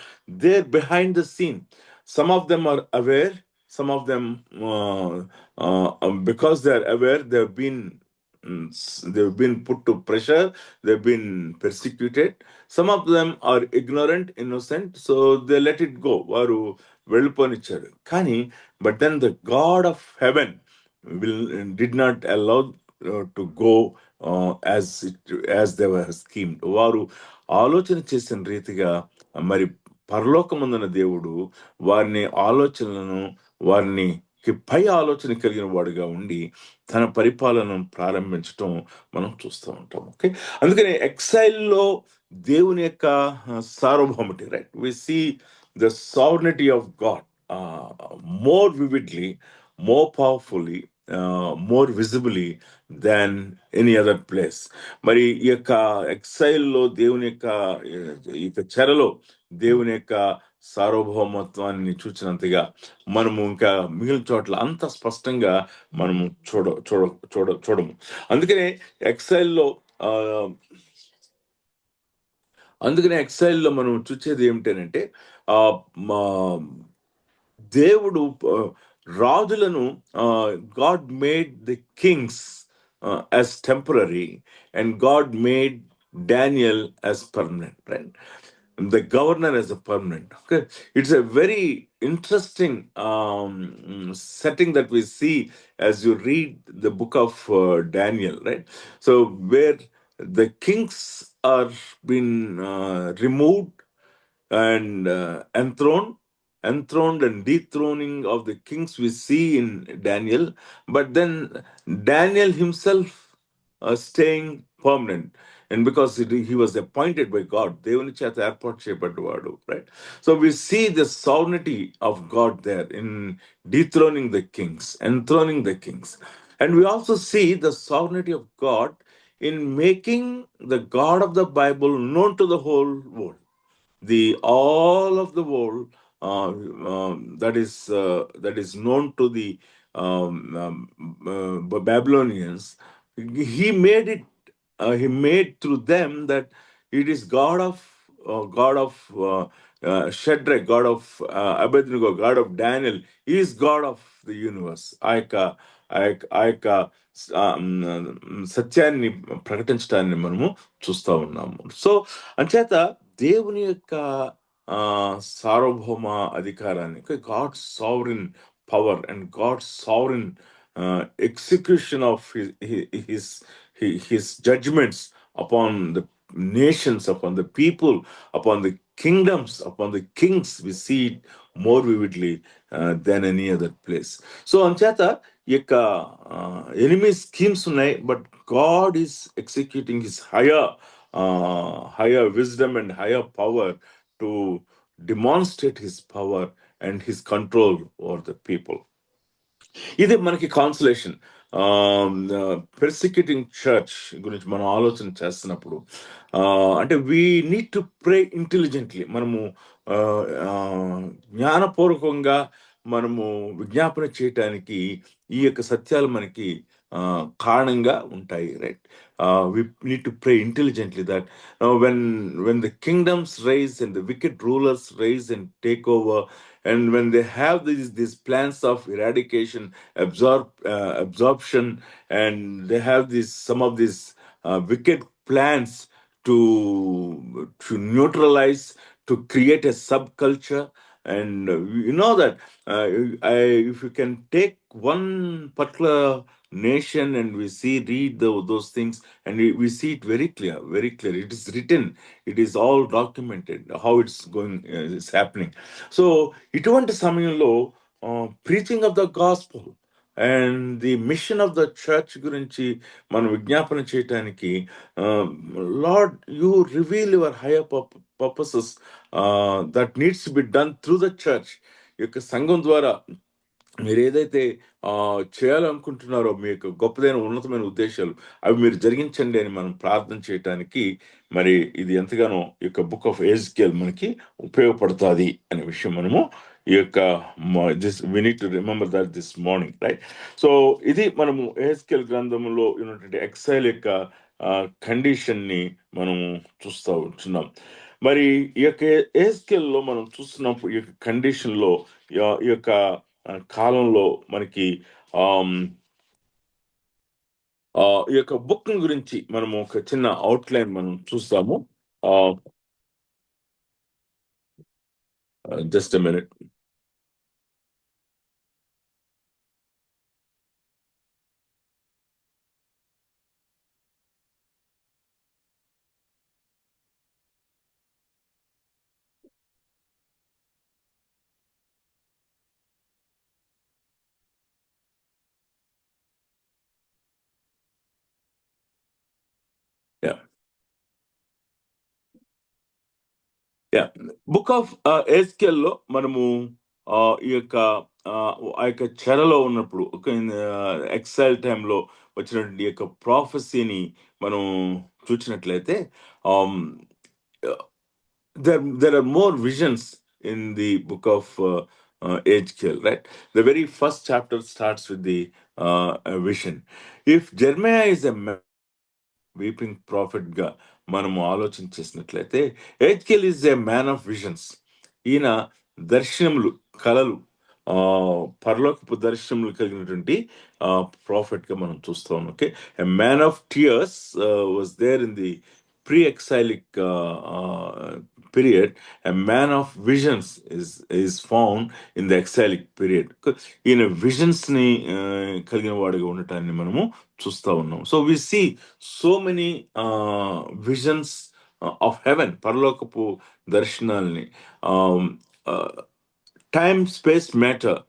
there behind the scene. Some of them are aware, some of them, because they are aware, they've been put to pressure, they've been persecuted. Some of them are ignorant, innocent, so they let it go. వారు వెళ్ళిపోనిచ్చారు. కానీ but then the God of heaven did not allow to go as they were schemed. వారు ఆలోచన చేసిన రీతిగా మరి పరలోకమందున దేవుడు వారిని ఆలోచనలను వారిని పై ఆలోచన కలిగిన వాడుగా ఉండి తన పరిపాలనను ప్రారంభించటం మనం చూస్తూ ఉంటాం. ఓకే, అందుకని ఎక్సైల్లో దేవుని యొక్క సార్వభౌమటి, right? We see the sovereignty of God more vividly, more powerfully, more visibly than any other place. మరి ఈ యొక్క ఎక్సైల్లో దేవుని యొక్క ఈ యొక్క చెరలో దేవుని యొక్క సార్వభౌమత్వాన్ని చూచినంతగా మనము ఇంకా మిగిలిన చోట్ల అంత స్పష్టంగా మనము చూడము. అందుకనే ఎక్సైల్లో మనం చూసేది ఏమిటంటే, దేవుడు రాజులను God made the Kings as temporary, and God made Daniel as permanent, right? The governor as a permanent. Okay, it's a very interesting setting that we see as you read the book of Daniel, right? So where the kings are been removed and enthroned and dethroning of the kings we see in Daniel, but then Daniel himself staying permanent, and because he was appointed by God, దేవుని చేత ఏర్పాటు చేయబడ్డవాడు, right? So we see the sovereignty of God there in dethroning the kings, enthroning the kings, and we also see the sovereignty of God in making the God of the Bible known to the whole world. All of the world that is known to the Babylonians, he made it. He made through them that it is God of Shadrach, God of Abednego, God of Daniel. He is God of the universe. ఆ యొక్క సత్యాన్ని ప్రకటించడాన్ని మనము చూస్తూ ఉన్నాము. So అంచేత దేవుని యొక్క సార్వభౌమ అధికారాన్ని, God sovereign power and God sovereign execution of his judgments upon the nations, upon the people, upon the kingdoms, upon the kings, we see it more vividly than any other place. So అంచేత ఈ యొక్క enemy schemes ఉన్నాయి, but God is executing his higher wisdom and higher power to demonstrate his power and his control over the people. ఇది మనకి cancellation. పెర్సిక్యూటింగ్ church గురించి మనం ఆలోచన చేస్తున్నప్పుడు అంటే we need to pray intelligently. మనము జ్ఞానపూర్వకంగా మనము విజ్ఞాపన చేయటానికి ఈ యొక్క సత్యాలు మనకి కారణంగా ఉంటాయి, right? We need to pray intelligently that when the kingdoms rise and the wicked rulers rise and take over, and when they have these plans of eradication, absorption, and they have some of these wicked plans to neutralize, to create a subculture. And you know that if you can take one particular nation and we read those things, and we see it very clear. It is written, it is all documented how it's going, is happening. So ఇటువంటి సమయంలో preaching of the gospel and the mission of the church గురించి మనం విజ్ఞాపన చేయటానికి, Lord, you reveal your higher purposes that needs to be done through the church. ఈ యొక్క సంఘం ద్వారా మీరు ఏదైతే చేయాలనుకుంటున్నారో మీ యొక్క గొప్పదైన ఉన్నతమైన ఉద్దేశాలు అవి మీరు జరిగించండి అని మనం ప్రార్థన చేయటానికి మరి ఇది ఎంతగానో ఈ యొక్క బుక్ ఆఫ్ ఎజ్కేల్ మనకి ఉపయోగపడుతుంది అనే విషయం మనము ఈ యొక్క this we need to remember that this morning, right? So ఇది మనము ఎజ్కేల్ గ్రంథంలో ఉన్నటువంటి ఎక్సైల్ యొక్క కండిషన్ ని మనము చూస్తూ ఉంటున్నాం. మరి ఈ యొక్క ఎజ్కేల్లో మనం చూస్తున్నప్పుడు ఈ యొక్క కండిషన్ లో ఈ యొక్క కాలంలో మనకి ఈ యొక్క బుక్ గురించి మనము ఒక చిన్న అవుట్లైన్ మనం చూస్తాము. Just a minute. Book of SQL లో మనము ఈ యొక్క ఆ యొక్క చెరలో ఉన్నప్పుడు ఒక ఎక్సైల్ టైంలో వచ్చినటువంటి ఈ యొక్క ప్రాఫెసీని మనం చూసినట్లయితే there are more visions in the book of Ezekiel, right? The very first chapter starts with the vision. If Jeremiah is a weeping prophet గా మనము ఆలోచన చేసినట్లయితే Ezekiel is a man of visions. ఈయన దర్శనములు, కళలు, పరలోకపు దర్శనములు కలిగినటువంటి ప్రాఫిట్ గా మనం చూస్తాం. Okay, a man of tears was there in the pre-exilic period. A man of visions is found in the exilic period. ఈయన విజన్స్ ని కలిగిన వాడిగా ఉండటాన్ని మనము చూస్తా ఉన్నాం. So we see so many visions of heaven, పరలోకపు దర్శనాల్ని. Time space matter,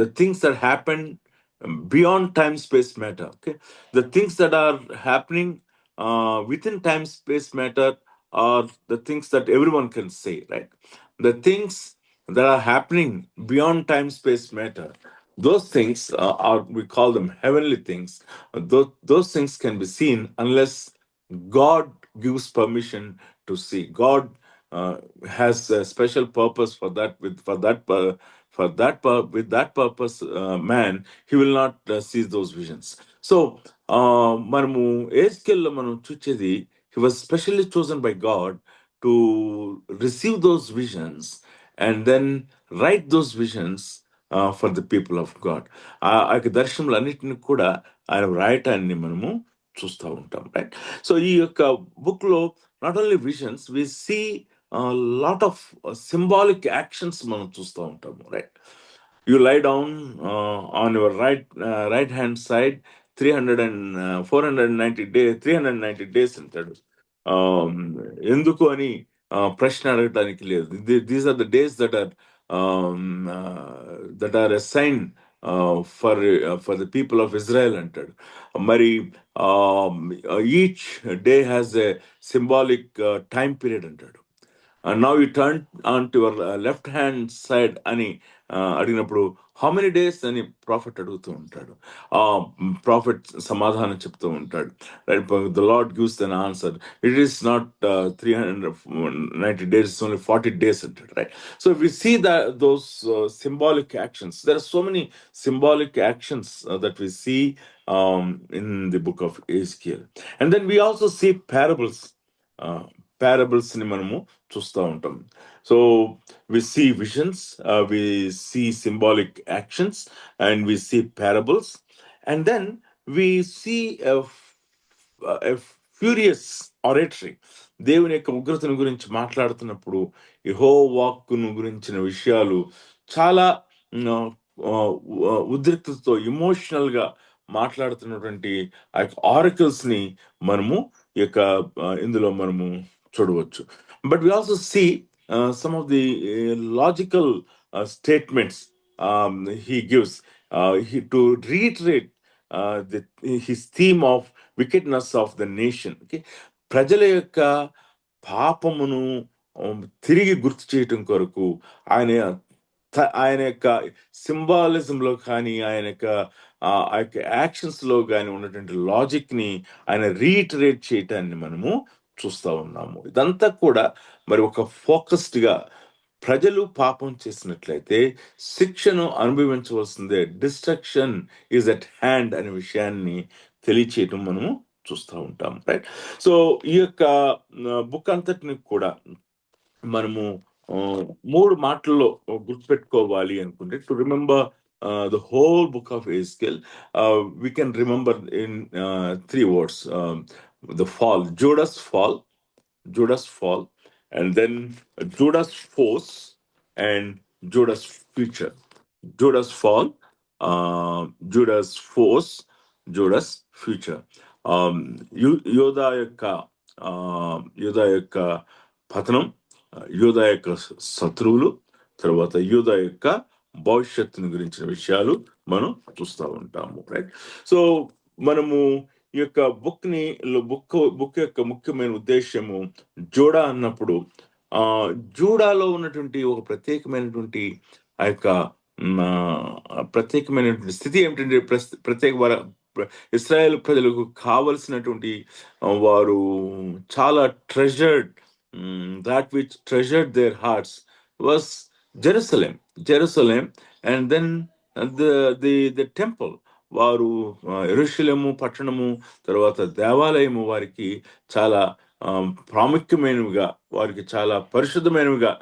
the things that happen beyond time space matter. Okay, the things that are happening within time space matter are the things that everyone can say, right? The things that are happening beyond time space matter, those things are, we call them heavenly things. Those things can be seen unless God gives permission to see. God has a special purpose for that. With that purpose, man, he will not see those visions. So మనము ఎజ్కేల్లో మనం చూచేది, he was specially chosen by God to receive those visions and then write those visions for the people of God. ఆ యొక్క దర్శనములన్నిటిని కూడా ఆయన వ్రాయటాన్ని మనము చూస్తూ ఉంటాం, right? So ఈ యొక్క బుక్ లో not only visions, we see lot of symbolic actions మనం చూస్తూ ఉంటాము, right? You lie down on your right hand side 490 days, 390 days అంటాడు. ఎందుకు అని ప్రశ్న అడగటానికి లేదు. These are the days that are assign for the people of Israel అంటాడు. మరి each day has a symbolic time period అంటాడు. Now you turn on to your left hand side అని అడిగినప్పుడు హౌ మెనీ డేస్ అని prophet అడుగుతూ ఉంటాడు. Prophet సమాధానం చెప్తూ ఉంటాడు, right? The Lord gives then answer, it is not 390 days, it's only 40 days అంటాడు, right? So we see those symbolic actions. There are so many symbolic actions that we see in the book of Ezekiel. And then we also see parables ని మనము చూస్తూ ఉంటాం. So we see visions, we see symbolic actions, and we see parables, and then we see a furious oratory. దేవుని యొక్క ఉగ్రతను గురించి మాట్లాడుతున్నప్పుడు యెహోవా వాక్కును గురించిన విషయాలు చాలా ఉద్రిక్తతో, ఇమోషనల్ గా మాట్లాడుతున్నటువంటి ఆ యొక్క ఆరకల్స్ ని మనము ఈ యొక్క ఇందులో మనము చూడవచ్చు. But we also see some of the logical statements he gives to reiterate his theme of wickedness of the nation. Okay, ప్రజల యొక్క పాపమును తిరిగి గుర్తు చేయటం కొరకు ఆయన ఆయన యొక్క సింబాలిజంలో కానీ ఆయన యొక్క ఆ యొక్క యాక్షన్స్లో కానీ ఉన్నటువంటి లాజిక్ని ఆయన రీఇటరేట్ చేయటాన్ని మనము చూస్తూ ఉన్నాము. ఇదంతా కూడా మరి ఒక ఫోకస్డ్గా ప్రజలు పాపం చేసినట్లయితే శిక్షను అనుభవించవలసిందే, డిస్ట్రక్షన్ ఈజ్ అట్ హ్యాండ్ అనే విషయాన్ని తెలియచేయటం మనము చూస్తూ ఉంటాం. రైట్. సో ఈ యొక్క బుక్ అంతటిని కూడా మనము 3 మాటల్లో గుర్తుపెట్టుకోవాలి అనుకుంటే, to remember the whole book of Ezekiel, we can remember in 3 words. The fall, Judah's fall, and then Judah's force and Judah's future. Judah's fall, Judah's force, Judah's future. యోధా యొక్క పతనం, యూదా యొక్క శత్రువులు, తర్వాత యూదా యొక్క భవిష్యత్తుని గురించిన విషయాలు మనం చూస్తూ ఉంటాము. రైట్. సో మనము ఈ యొక్క బుక్ యొక్క ముఖ్యమైన ఉద్దేశము జోడా అన్నప్పుడు జూడాలో ఉన్నటువంటి ఒక ప్రత్యేకమైనటువంటి ఆ యొక్క ప్రత్యేకమైనటువంటి స్థితి ఏమిటంటే, ఇశ్రాయేల్ ప్రజలకు కావలసినటువంటి వారు చాలా treasured, that which treasured their hearts was Jerusalem, and then the temple. వారు యెరూషలేము పట్టణము, తర్వాత దేవాలయము వారికి చాలా ప్రాముఖ్యమైనవిగా, వారికి చాలా పరిశుద్ధమైనవిగా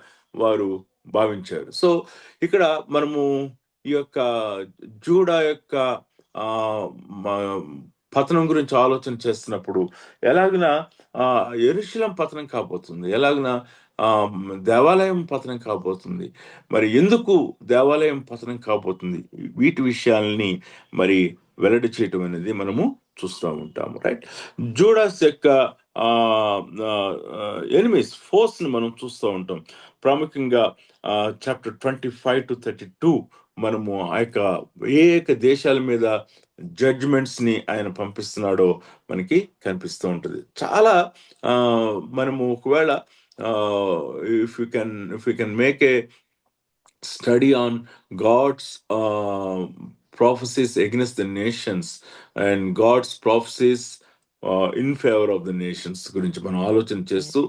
వారు భావించారు. సో ఇక్కడ మనము ఈ యొక్క జూడా యొక్క పతనం గురించి ఆలోచన చేస్తున్నప్పుడు ఎలాగన యెరూషలేం పతనం కాబోతుంది, ఎలాగన దేవాలయం పతనం కాబోతుంది, మరి ఎందుకు దేవాలయం పతనం కాబోతుంది, వీటి విషయాల్ని మరి వెల్లడి చేయటం అనేది మనము చూస్తూ ఉంటాము. రైట్. జూడాస్ యొక్క ఎనిమీస్, ఫోర్స్ని మనం చూస్తూ ఉంటాం. ప్రాముఖ్యంగా చాప్టర్ 25 to 32 మనము ఆ యొక్క ఏ దేశాల మీద జడ్జ్మెంట్స్ని ఆయన పంపిస్తున్నాడో మనకి కనిపిస్తూ ఉంటుంది. చాలా మనము ఒకవేళ if we can make a study on God's prophecies against the nations and God's prophecies in favor of the nations గురించి మనం ఆలోచన చేస్తూ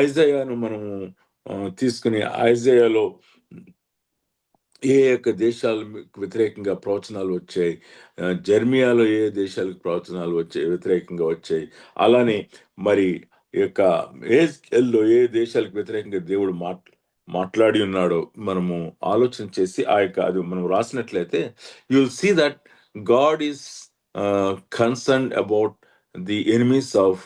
ఐజాయాను మనము తీసుకుని, ఐజాయాలో ఏ యొక్క దేశాలకు వ్యతిరేకంగా ప్రవచనాలు వచ్చాయి, జెర్మియాలో ఏ దేశాలకు ప్రవచనాలు వ్యతిరేకంగా వచ్చాయి, అలానే మరి ఈ యొక్క ఎజ్కేల్లో ఏ దేశాలకు వ్యతిరేకంగా దేవుడు మాట్లాడి ఉన్నాడో మనము ఆలోచన చేసి ఆ యొక్క అది మనం రాసినట్లయితే you will see that God is concerned about the enemies of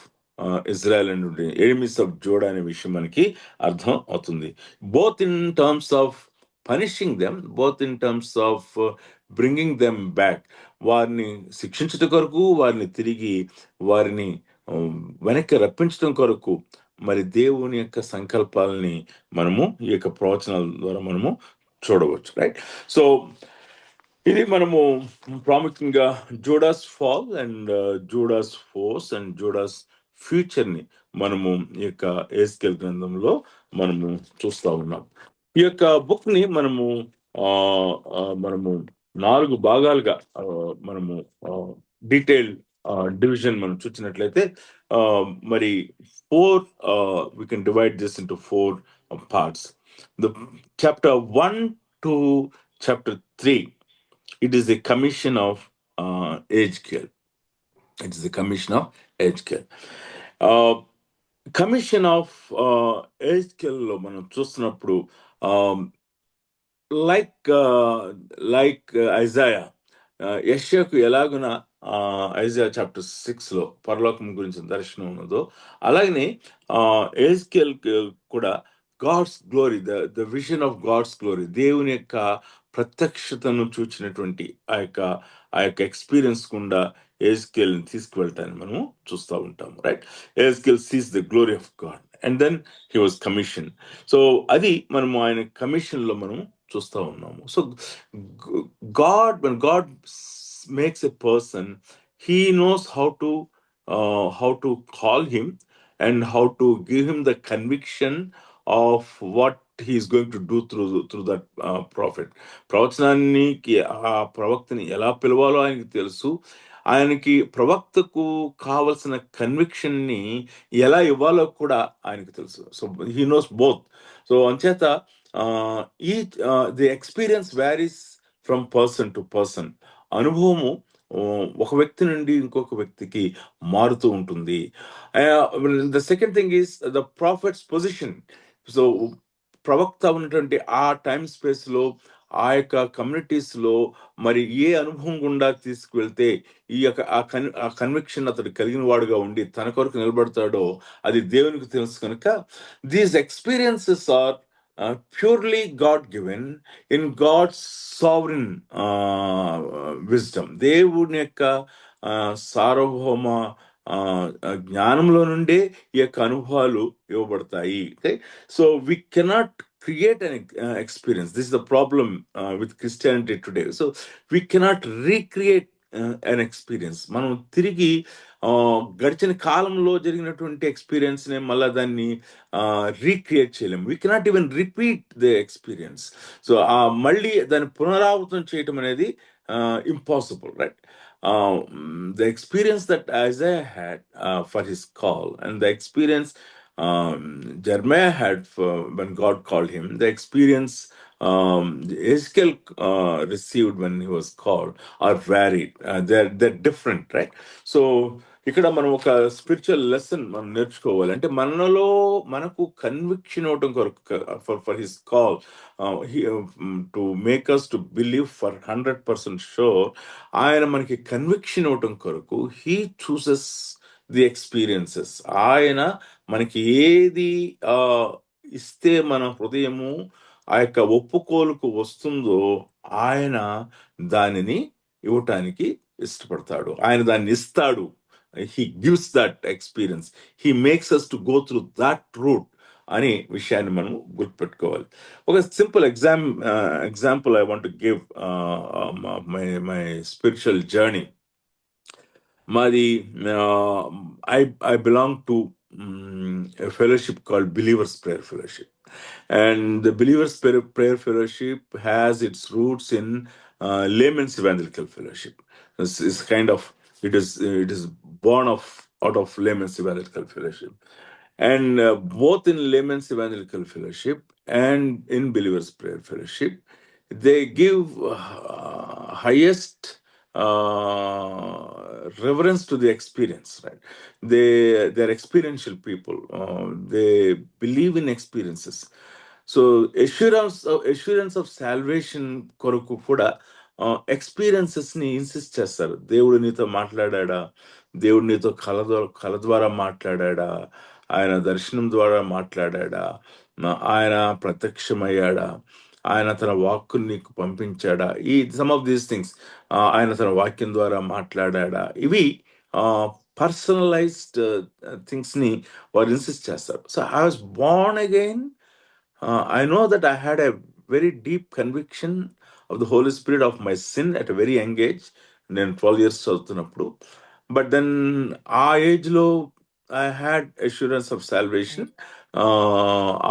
Israel and enemies of Judah అనే విషయం మనకి అర్థం అవుతుంది. Both in terms of punishing them, both in terms of bringing them back, వారిని శిక్షించడం కొరకు, వారిని తిరిగి వారిని వెనక్కి రప్పించడం కొరకు మరి దేవుని యొక్క సంకల్పాలని మనము ఈ యొక్క ప్రవచనాల ద్వారా మనము చూడవచ్చు. రైట్. సో ఇది మనము ప్రాముఖ్యంగా Judah's fall and Judah's force and Judah's ఫ్యూచర్ని మనము ఈ యొక్క ఎజ్కేల్ గ్రంథంలో మనము చూస్తూ ఉన్నాం. ఈ యొక్క బుక్ ని మనము 4 భాగాలుగా మనము డీటెయిల్ డివిజన్ మనం చూసినట్లయితే మరి 4 we can divide this into 4 parts. The chapter 1 to chapter 3, it is the commission of Ezekiel. It is the commission of Ezekiel. Commission of ఎజ్కేల్లో మనం చూస్తున్నప్పుడు లైక్ ఐజాయా, యెషయాకు ఎలాగున ఐజాయా చాప్టర్ 6లో పరలోకం గురించి దర్శనం ఉన్నదో, అలాగనే ఎజ్కేల్ కూడా God's glory, the vision of God's glory, దేవుని యొక్క ప్రత్యక్షతను చూచినటువంటి ఆ యొక్క ఎక్స్పీరియన్స్ గుండా ఎజ్కేల్ని తీసుకువెళ్ళటాన్ని మనము చూస్తూ ఉంటాము. Right. Ezekiel sees the glory of God and then he was commission. So అది మనము ఆయన కమిషన్లో మనం చూస్తూ ఉన్నాము. So when God makes a person, he knows how to call him and how to give him the conviction of what he's going to do through that prophet. ప్రవచనానికి ఆ ప్రవక్తని ఎలా పిలవాలో ఆయనకి తెలుసు. ఆయనకి ప్రవక్తకు కావలసిన కన్విక్షన్ ని ఎలా ఇవ్వాలో కూడా ఆయనకు తెలుసు. So he knows both. So అంచేత ఈ the experience varies from person to person. అనుభవము ఒక వ్యక్తి నుండి ఇంకొక వ్యక్తికి మారుతూ ఉంటుంది. The second thing is the profits position. So ప్రవక్త ఉన్నటువంటి ఆ టైం స్పేస్ లో, ఆ యొక్క కమ్యూనిటీస్ లో మరి ఏ అనుభవం గుండా తీసుకువెళ్తే ఈ యొక్క ఆ కన్విక్షన్ అతడు కలిగిన వాడుగా ఉండి తన కొరకు నిలబడతాడో అది దేవునికి తెలుసు కనుక these experiences are purely God given in God's sovereign wisdom. దేవుని యొక్క సార్వభౌమ జ్ఞానంలో నుండే ఈ యొక్క అనుభవాలు ఇవ్వబడతాయి. So we cannot create an experience. This is the problem with Christianity today. So we cannot recreate an experience. మనం తిరిగి గడిచిన కాలంలో జరిగినటువంటి ఎక్స్పీరియన్స్ ని మళ్ళా దాన్ని రీక్రియేట్ చేయలేము. We cannot even repeat the experience. So మళ్ళీ దాన్ని పునరావృతం చేయటం అనేది impossible, right? The experience that Isaiah had for his call, and the experience Jeremiah had when God called him, the experience Ezekiel received when he was called are varied. They're different, right? So ఇక్కడ మనం ఒక spiritual lesson మనం నేర్చుకోవాలి. అంటే మనకు conviction అవటం కొరకు for his call to make us to believe for 100% sure, ఆయన మనకి కన్విక్షన్ అవటం కొరకు హీ చూసెస్ ది ఎక్స్పీరియన్సెస్. ఆయన మనకి ఏది ఇస్తే మన హృదయము ఆ యొక్క ఒప్పుకోలుకు వస్తుందో ఆయన దానిని ఇవ్వటానికి ఇష్టపడతాడు. ఆయన దాన్ని ఇస్తాడు. He gives that experience. He makes us to go through that route అనే విషయాన్ని మనం గుర్తుపెట్టుకోవాలి. ఒక simple example I want to give my spiritual journey. మాది I belong to a fellowship called Believers Prayer Fellowship, and the Believers Prayer Fellowship has its roots in Layman's Evangelical Fellowship. It's kind of it is born out of Layman's Evangelical Fellowship, and both in Layman's Evangelical Fellowship and in Believers Prayer Fellowship, they give highest reverence to the experience, right? They're experiential people. They believe in experiences. So assurance of salvation కొరకు కూడా experiences ని insist చేస్తారు. దేవుడు నీతో మాట్లాడా, దేవుడు నీతో కళ ద్వారా మాట్లాడా, ఆయన దర్శనం ద్వారా మాట్లాడా, ఆయన ప్రత్యక్షమయ్యాడా, ఆయన తన వాక్కుని నీకు పంపించాడా, ఈ సమ్ ఆఫ్ దీస్ థింగ్స్, ఆయన తన వాక్యం ద్వారా మాట్లాడా, ఇవి పర్సనలైజ్డ్ థింగ్స్ ని వారు ఇన్సిస్ట్ చేస్తారు. So I was Born again. I know that I had a very deep conviction of the Holy Spirit of my sin at a very young age. నేను 12 years చదువుతున్నప్పుడు. But then ఆ ఏజ్లో I had assurance of salvation,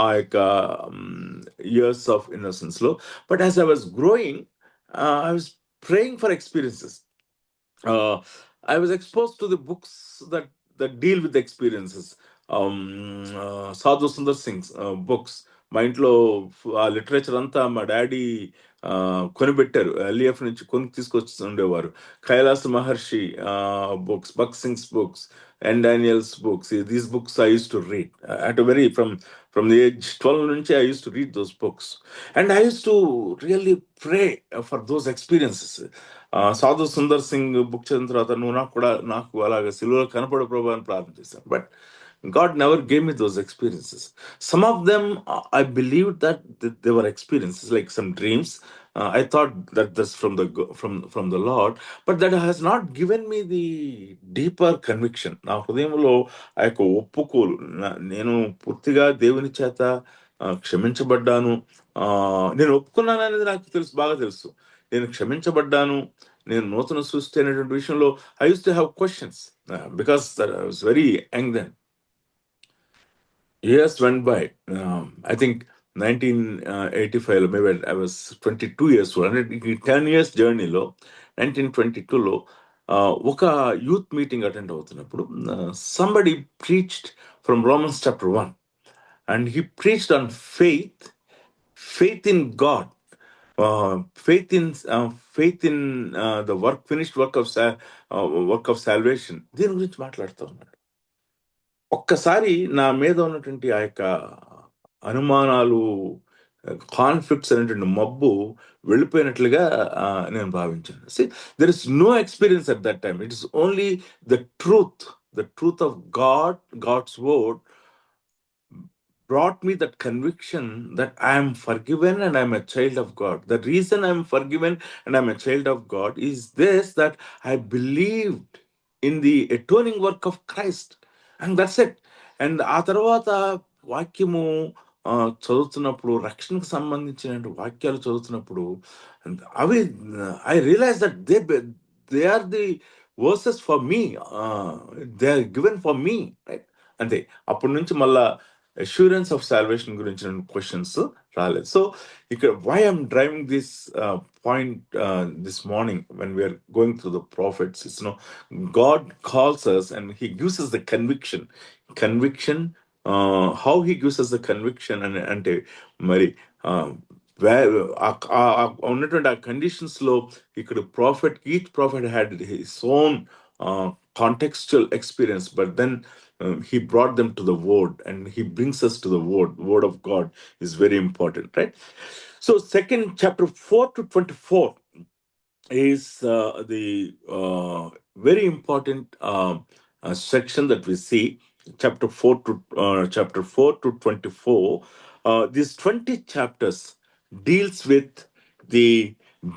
ఆ యొక్క years of innocence లో. But as I was growing, I was praying for experiences. I was exposed to the books that deal with experiences. Sadhu Sundar Singh's books. మా ఇంట్లో ఆ literature అంతా మా daddy కొనిపెట్టారు. LEF నుంచి కొని తీసుకొచ్చి ఉండేవారు. Kailasa Maharshi books, Bhagat Singh's books, and Daniel's books. These books I use to read at very from the age 12 నుంచి I use to read those books, and I use to really pray for those experiences. Sadhu Sundar Singh book చదివిన తర్వాత నాకు అలాగ సిలువలో కనపడే ప్రభు అని ప్రార్థన చేశాను. But God never gave me those experiences. Some of them, I believed that they were experiences, like some dreams. I thought that that's from the Lord, but that has not given me the deeper conviction. నా హృదయంలో ఆ యొక్క ఒప్పుకోలు, నేను పూర్తిగా దేవుని చేత క్షమించబడ్డాను, నేను ఒప్పుకున్నాను అనేది నాకు బాగా తెలుసు. నేను క్షమించబడ్డాను, నేను నూతన సృష్టి అనేటువంటి విషయంలో I used to have questions because I was very young then. years went by. I think 1985, maybe I was 22 years old. అంటే ఈ 10 years జర్నీలో 1922లో ఒక యూత్ మీటింగ్ అటెండ్ అవుతున్నప్పుడు somebody preached from Romans chapter 1 and he preached on faith in God, faith in the finished work of salvation. దీని గురించి మాట్లాడుతూ ఉన్నాడు. ఒక్కసారి నా మీద ఉన్నటువంటి ఆ యొక్క అనుమానాలు, కాన్ఫ్లిక్ట్స్ అనేటువంటి మబ్బు వెళ్ళిపోయినట్లుగా నేను భావించాను. There is no experience at that time. It is only the truth of God's word brought me that conviction that I am forgiven and I am a child of God. The reason I am forgiven and I am a child of God is this, that I believed in the atoning work of Christ. And that's it. And ఆ తర్వాత వాక్యము చదువుతున్నప్పుడు, రక్షణకు సంబంధించిన వాక్యాలు చదువుతున్నప్పుడు అవి I realize that they are the verses for me, they are given for me, right? అంతే. అప్పటి నుంచి మళ్ళా assurance of salvation గురించి క్వశ్చన్స్ రాలేదు. సో ఇక్కడ why I'm driving this point this morning when we are going through the prophets is, God calls us and he gives us the conviction. How he gives us the conviction అంటే మరి ఉన్నటువంటి ఆ conditions లో ఇక్కడ each profit had his own contextual experience, but then he brought them to the word, and he brings us to the word of God is very important, right? So second chapter 4 to 24 is the very important section that we see. Chapter 4 to 24, these 20 chapters deals with the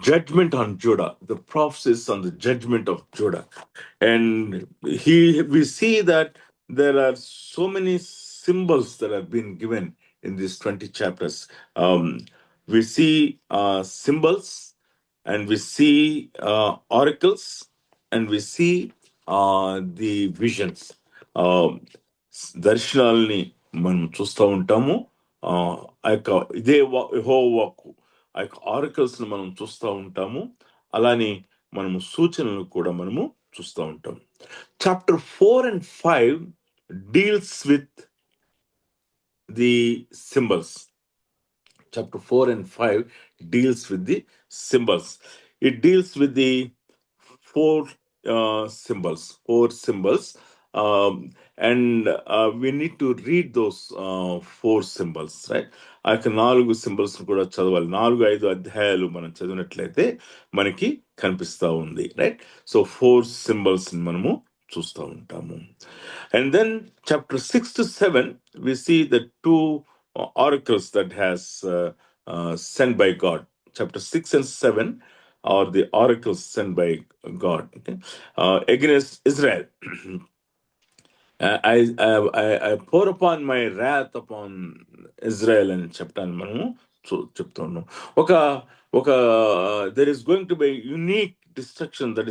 judgment on Judah, the prophecies on the judgment of Judah. And we see that there are so many symbols that have been given in these 20 chapters. We see symbols, and we see oracles, and we see the visions. దర్శనాల్ని మనం చూస్తూ ఉంటాము. ఆ యొక్క ఇదే యెహోవాకు ఆ యొక్క ఆర్కల్స్ ని మనం చూస్తూ ఉంటాము. అలానే మనము సూచనలు కూడా మనము చూస్తూ ఉంటాము. Chapter 4 and 5 deals with the symbols. Chapter 4 and 5 deals with the symbols. It deals with the four symbols. And we need to read those 4 symbols, right? ఆ యొక్క 4 సింబల్స్ కూడా చదవాలి. 4-5 అధ్యాయాలు మనం చదివినట్లయితే మనకి కనిపిస్తా ఉంది, రైట్? సో 4 సింబల్స్ మనము చూస్తూ ఉంటాము. And then chapter 6 to 7 we see the 2 oracles that has sent by God. Chapter 6 and 7 are the oracles sent by God, okay? Against Israel. I pour upon my wrath upon Israel అని చెప్తాను. మనము చెప్తా ఉన్నాం. ఒక there is going to be unique destruction that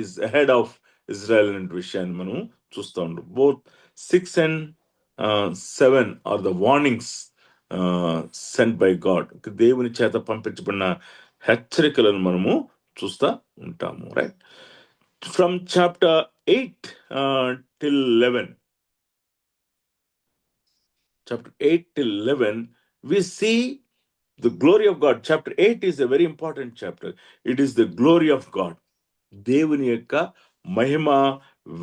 is ahead of Israel అనే విషయాన్ని మనం చూస్తూ ఉంటాం. Both 6 and 7 are the warnings sent by God. దేవుని చేత పంపించబడిన హెచ్చరికలను మనము చూస్తూ ఉంటాము, right? From chapter 8 till 11, we see the glory of God. Chapter 8 is a very important chapter. It is the glory of God. దేవుని యొక్క మహిమ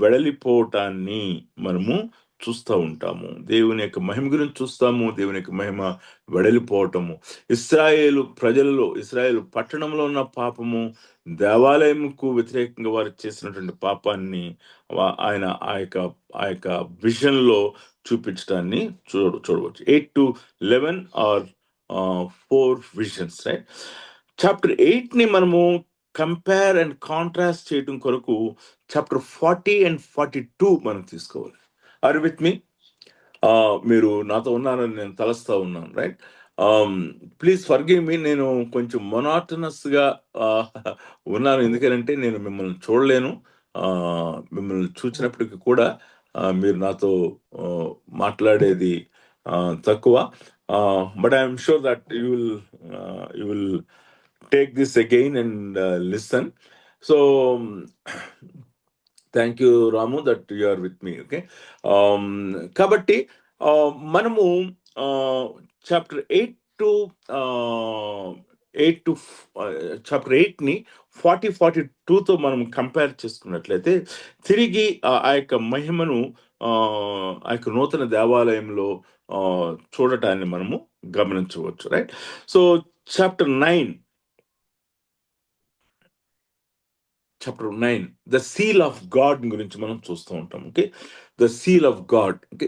వెడలిపోవటాన్ని మనము చూస్తూ ఉంటాము. దేవుని యొక్క మహిమ గురించి చూస్తాము. దేవుని యొక్క మహిమ వెడలిపోవటము, ఇశ్రాయేలు పట్టణంలో ఉన్న పాపము, దేవాలయంకు వ్యతిరేకంగా వారు చేసినటువంటి పాపాన్ని ఆయన ఆ యొక్క విజన్ లో చూపించడాన్ని చూడవచ్చు. 8 to 11 are 4 visions, right? Chapter 8 ని మనము కంపేర్ అండ్ కాంట్రాస్ట్ చేయడం కొరకు చాప్టర్ 40 and 42 మనం తీసుకోవాలి. ఆర్ విత్ మీ? మీరు నాతో ఉన్నారని నేను తలస్తా ఉన్నాను, రైట్? Please forgive me. నేను కొంచెం మొనాటనస్ గా ఉన్నాను, ఎందుకంటే నేను మిమ్మల్ని చూడలేను. మిమ్మల్ని చూసినప్పటికీ కూడా మీరు నాతో మాట్లాడేది తక్కువ. But I'm sure that you will take this again and listen. So thank you Ramu that you are with me. Okay, కాబట్టి మనము చాప్టర్ 8 టు చాప్టర్ 8ని 42తో మనం కంపేర్ చేసుకున్నట్లయితే తిరిగి ఆ యొక్క మహిమను ఆ యొక్క నూతన దేవాలయంలో చూడటాన్ని మనము గమనించవచ్చు, right? So chapter 9 the seal of God గురించి మనం చూస్తూ ఉంటాం. Okay, the seal of God. Okay,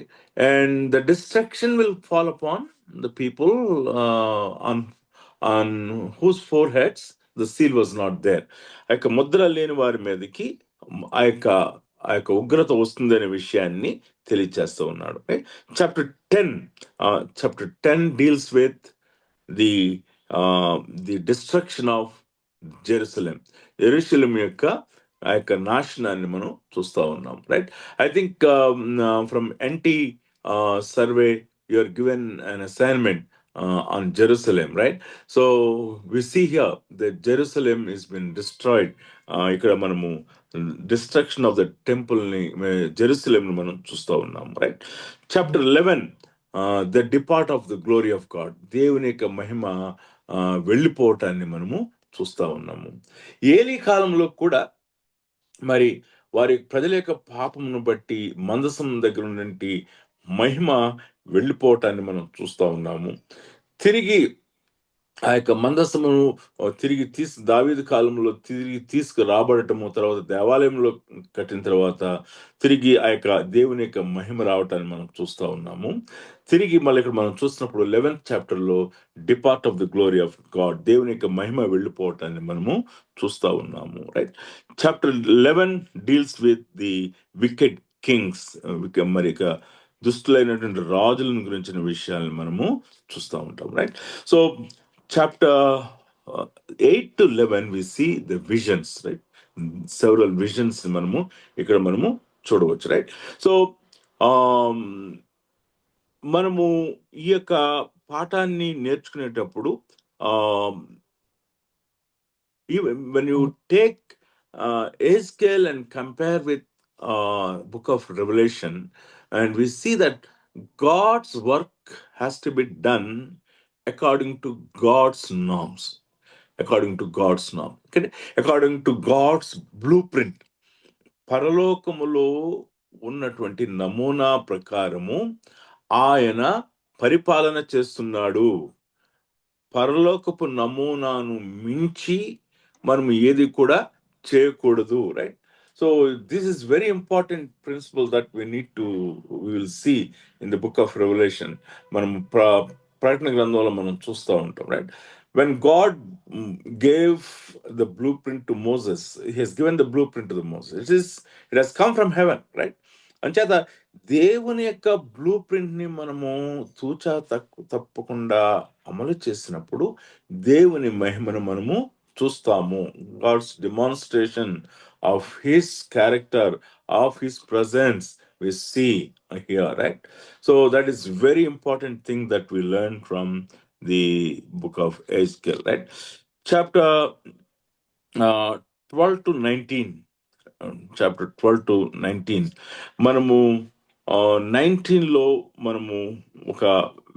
and the destruction will fall upon the people on whose foreheads the seal was not there. ఆ యొక్క ముద్ర లేని వారి మీదకి ఆ యొక్క ఉగ్రత వస్తుందనే విషయాన్ని తెలియచేస్తూ ఉన్నాడు. Chapter 10 deals with the destruction of Jerusalem. యెరూషలేం యొక్క ఆ యొక్క నాశనాన్ని మనం చూస్తూ ఉన్నాం, right? I think from NT survey you are given an assignment on Jerusalem, right? So we see here the Jerusalem is been destroyed. ఇక్కడ మనము డిస్ట్రక్షన్ ఆఫ్ ద టెంపుల్ని, జెరూసలేంని మనం చూస్తూ ఉన్నాం, right? Chapter 11 the depart of the glory of God. దేవుని యొక్క మహిమ వెళ్ళిపోవటాన్ని మనము చూస్తూ ఉన్నాము. ఏలీ కాలంలో కూడా మరి వారి ప్రజల యొక్క పాపమును బట్టి మందసం దగ్గర నుండి మహిమ వెళ్ళిపోవటాన్ని మనం చూస్తూ ఉన్నాము. తిరిగి ఆ యొక్క మందసమును తిరిగి దావీదు కాలంలో తిరిగి తీసుకురాబడటము, తర్వాత దేవాలయంలో కట్టిన తర్వాత తిరిగి ఆ యొక్క దేవుని యొక్క మహిమ రావటాన్ని మనం చూస్తూ ఉన్నాము. తిరిగి మళ్ళీ ఇక్కడ మనం చూసినప్పుడు 11th చాప్టర్లో depart of the glory of God, దేవుని యొక్క మహిమ వెళ్ళిపోవటాన్ని మనము చూస్తూ ఉన్నాము, right? Chapter 11 deals with the wicked Kings, మరి ఇక దుస్తులైనటువంటి రాజులను గురించిన విషయాలను మనము చూస్తూ ఉంటాం, right? So chapter 8 to 11 we see the visions, right? Several visions మనము ఇక్కడ మనము చూడవచ్చు, రైట్? సో మనము ఈ యొక్క పాఠాన్ని నేర్చుకునేటప్పుడు when you take Ezekiel and compare with book of Revelation, and we see that God's work has to be done according to God's norms, according to God's norm, okay? According to God's blueprint. పరలోకములో ఉన్నటువంటి నమూనా ప్రకారము ఆయన పరిపాలన చేస్తున్నాడు. పరలోకపు నమూనాను మించి మనం ఏది కూడా చేయకూడదు, right? So this is very important principle that we will see in the book of Revelation. మనం ప్రకటన గ్రంథంలో మనం చూస్తూ ఉంటాం, right? When God gave the blueprint to Moses, he has given the blueprint to the Moses. It has come from heaven, right? అంచేత దేవుని యొక్క blue ప్రింట్ని మనము తూచా తప్పకుండా అమలు చేసినప్పుడు దేవుని మహిమను మనము చూస్తాము. God's demonstration of his character, of his presence we see here, right? So that is very important thing that we learn from the book of Ezekiel, right? Chapter 12 to 19, chapter 12 to 19, మనము 19లో మనము ఒక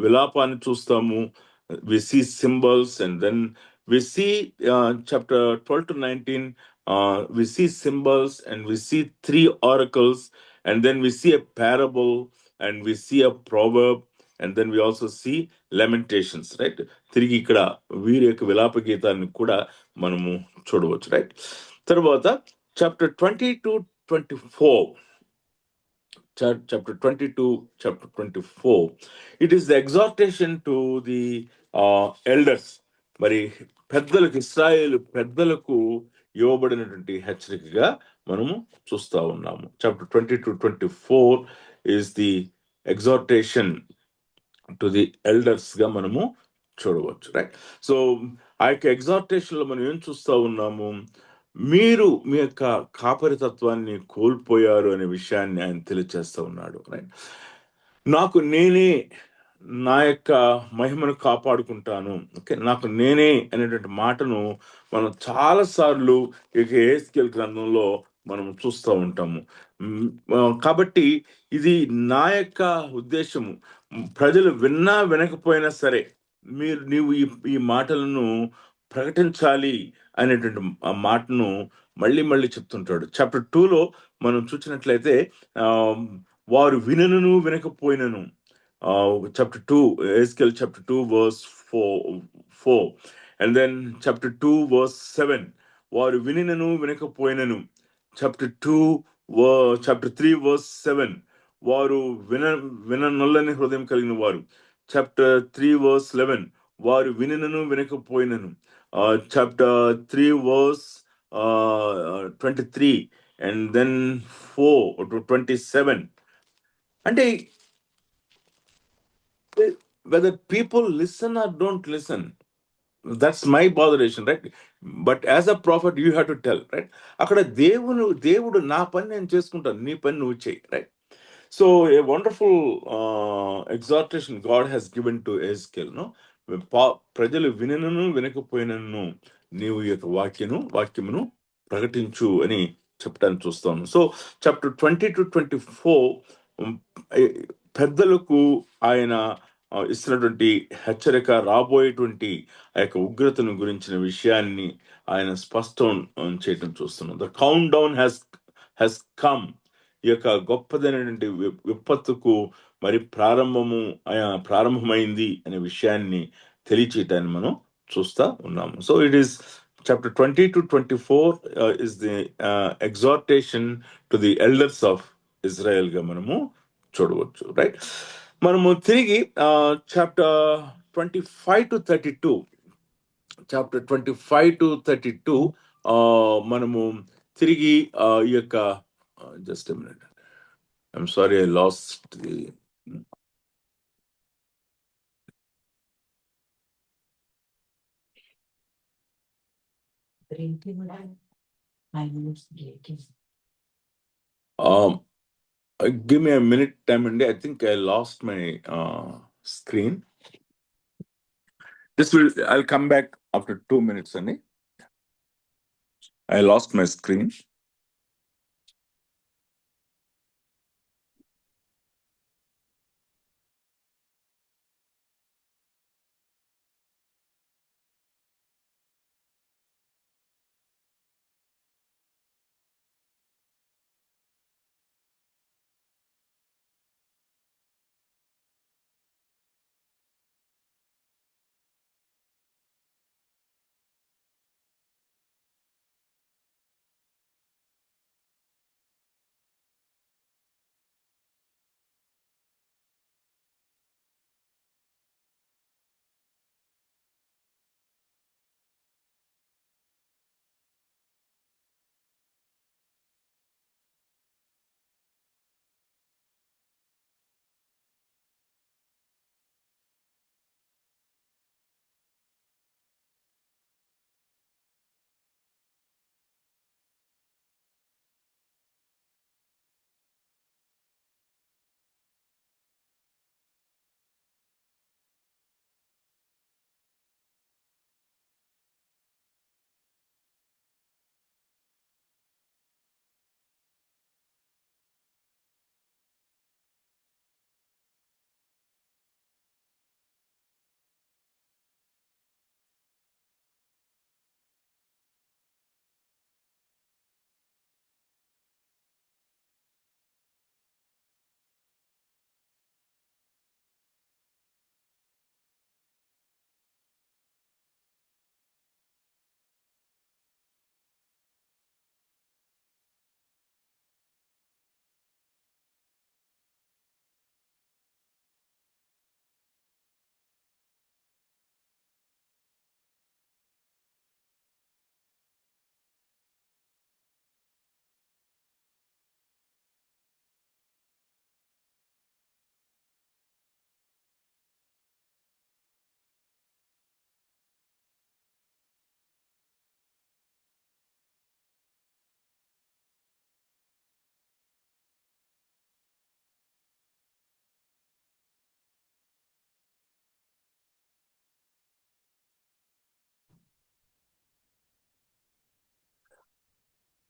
విలాపాన్ని చూస్తాము. we see symbols, and then we see chapter 12 to 19, we see symbols, and we see 3 oracles, and then we see a parable, and we see a proverb, and then we also see lamentations, right? తిరిగి ఇక్కడ వీరి యొక్క విలాప గీతాన్ని కూడా మనము చూడవచ్చు, right? తర్వాత chapter 20 to 24, chapter 22, chapter 24, it is the exhortation to the elders. మరి పెద్దలకు, ఇశ్రాయేలు పెద్దలకు ఇవ్వబడినటువంటి హెచ్చరికగా మనము చూస్తూ ఉన్నాము. Chapter 20 to 24 is the exhortation to the elders గా మనము చూడవచ్చు, రైట్? సో ఆ యొక్క ఎగ్జార్టేషన్లో మనం ఏం చూస్తూ ఉన్నాము? మీరు మీ యొక్క కాపరితత్వాన్ని కోల్పోయారు అనే విషయాన్ని ఆయన తెలియచేస్తూ ఉన్నాడు, రైట్? నాకు నేనే నా యొక్క మహిమను కాపాడుకుంటాను. ఓకే, నాకు నేనే అనేటువంటి మాటను మనం చాలా సార్లు ఇక యెహెజ్కేలు గ్రంథంలో మనం చూస్తూ ఉంటాము. కాబట్టి ఇది నా యొక్క ఉద్దేశము. ప్రజలు విన్నా వినకపోయినా సరే నీవు ఈ ఈ మాటలను ప్రకటించాలి అనేటువంటి ఆ మాటను మళ్ళీ మళ్ళీ చెప్తుంటాడు. చాప్టర్ 2లో మనం చూసినట్లయితే ఆ, వారు వినను వినకపోయినను, chapter 2, Ezekiel chapter 2, verse 4. And then chapter 2, verse 7. వారు వినినను వినకపోయినను. Chapter 2, chapter 3, verse 7. వారు విననొల్లని హృదయం కలిగిన వారు. Chapter 3, verse 11. వారు వినినను వినకపోయినను. Chapter 3, verse 23. And then 4 to 27. అంటే whether people listen or don't listen, that's my botheration, right? But as a prophet you have to tell, right? అక్కడ దేవుడు నా పని నేను చేసుకుంటాను, నీ పని నువ్వు చేయి, right? So a wonderful exhortation God has given to Ezekiel, no? ప్రజలు వినను వినకపోయినను నీవు ఈ యొక్క వాక్యమును ప్రకటించు అని చెప్పడానికి చూస్తాను. సో చాప్టర్ 20-24 పెద్దలకు ఆయన ఇస్తున్నటువంటి హెచ్చరిక, రాబోయేటువంటి ఆ యొక్క ఉగ్రతను గురించిన విషయాన్ని ఆయన స్పష్టం చేయటం చూస్తున్నాం. The count down has come. ఈ యొక్క గొప్పదైనటువంటి విపత్తుకు మరి ప్రారంభమైంది అనే విషయాన్ని తెలియచేయటాన్ని మనం చూస్తా ఉన్నాము. So it is chapter 20-24 is the exhortation to the elders of Israel గా మనము చూడవచ్చు, రైట్? మనము తిరిగి చాప్టర్ 25-32 మనము తిరిగి ఈ యొక్క just minute, I'm sorry I last the give me a minute time అండి. I think I lost my screen. I'll come back after 2 minutes అండి. I lost my screen.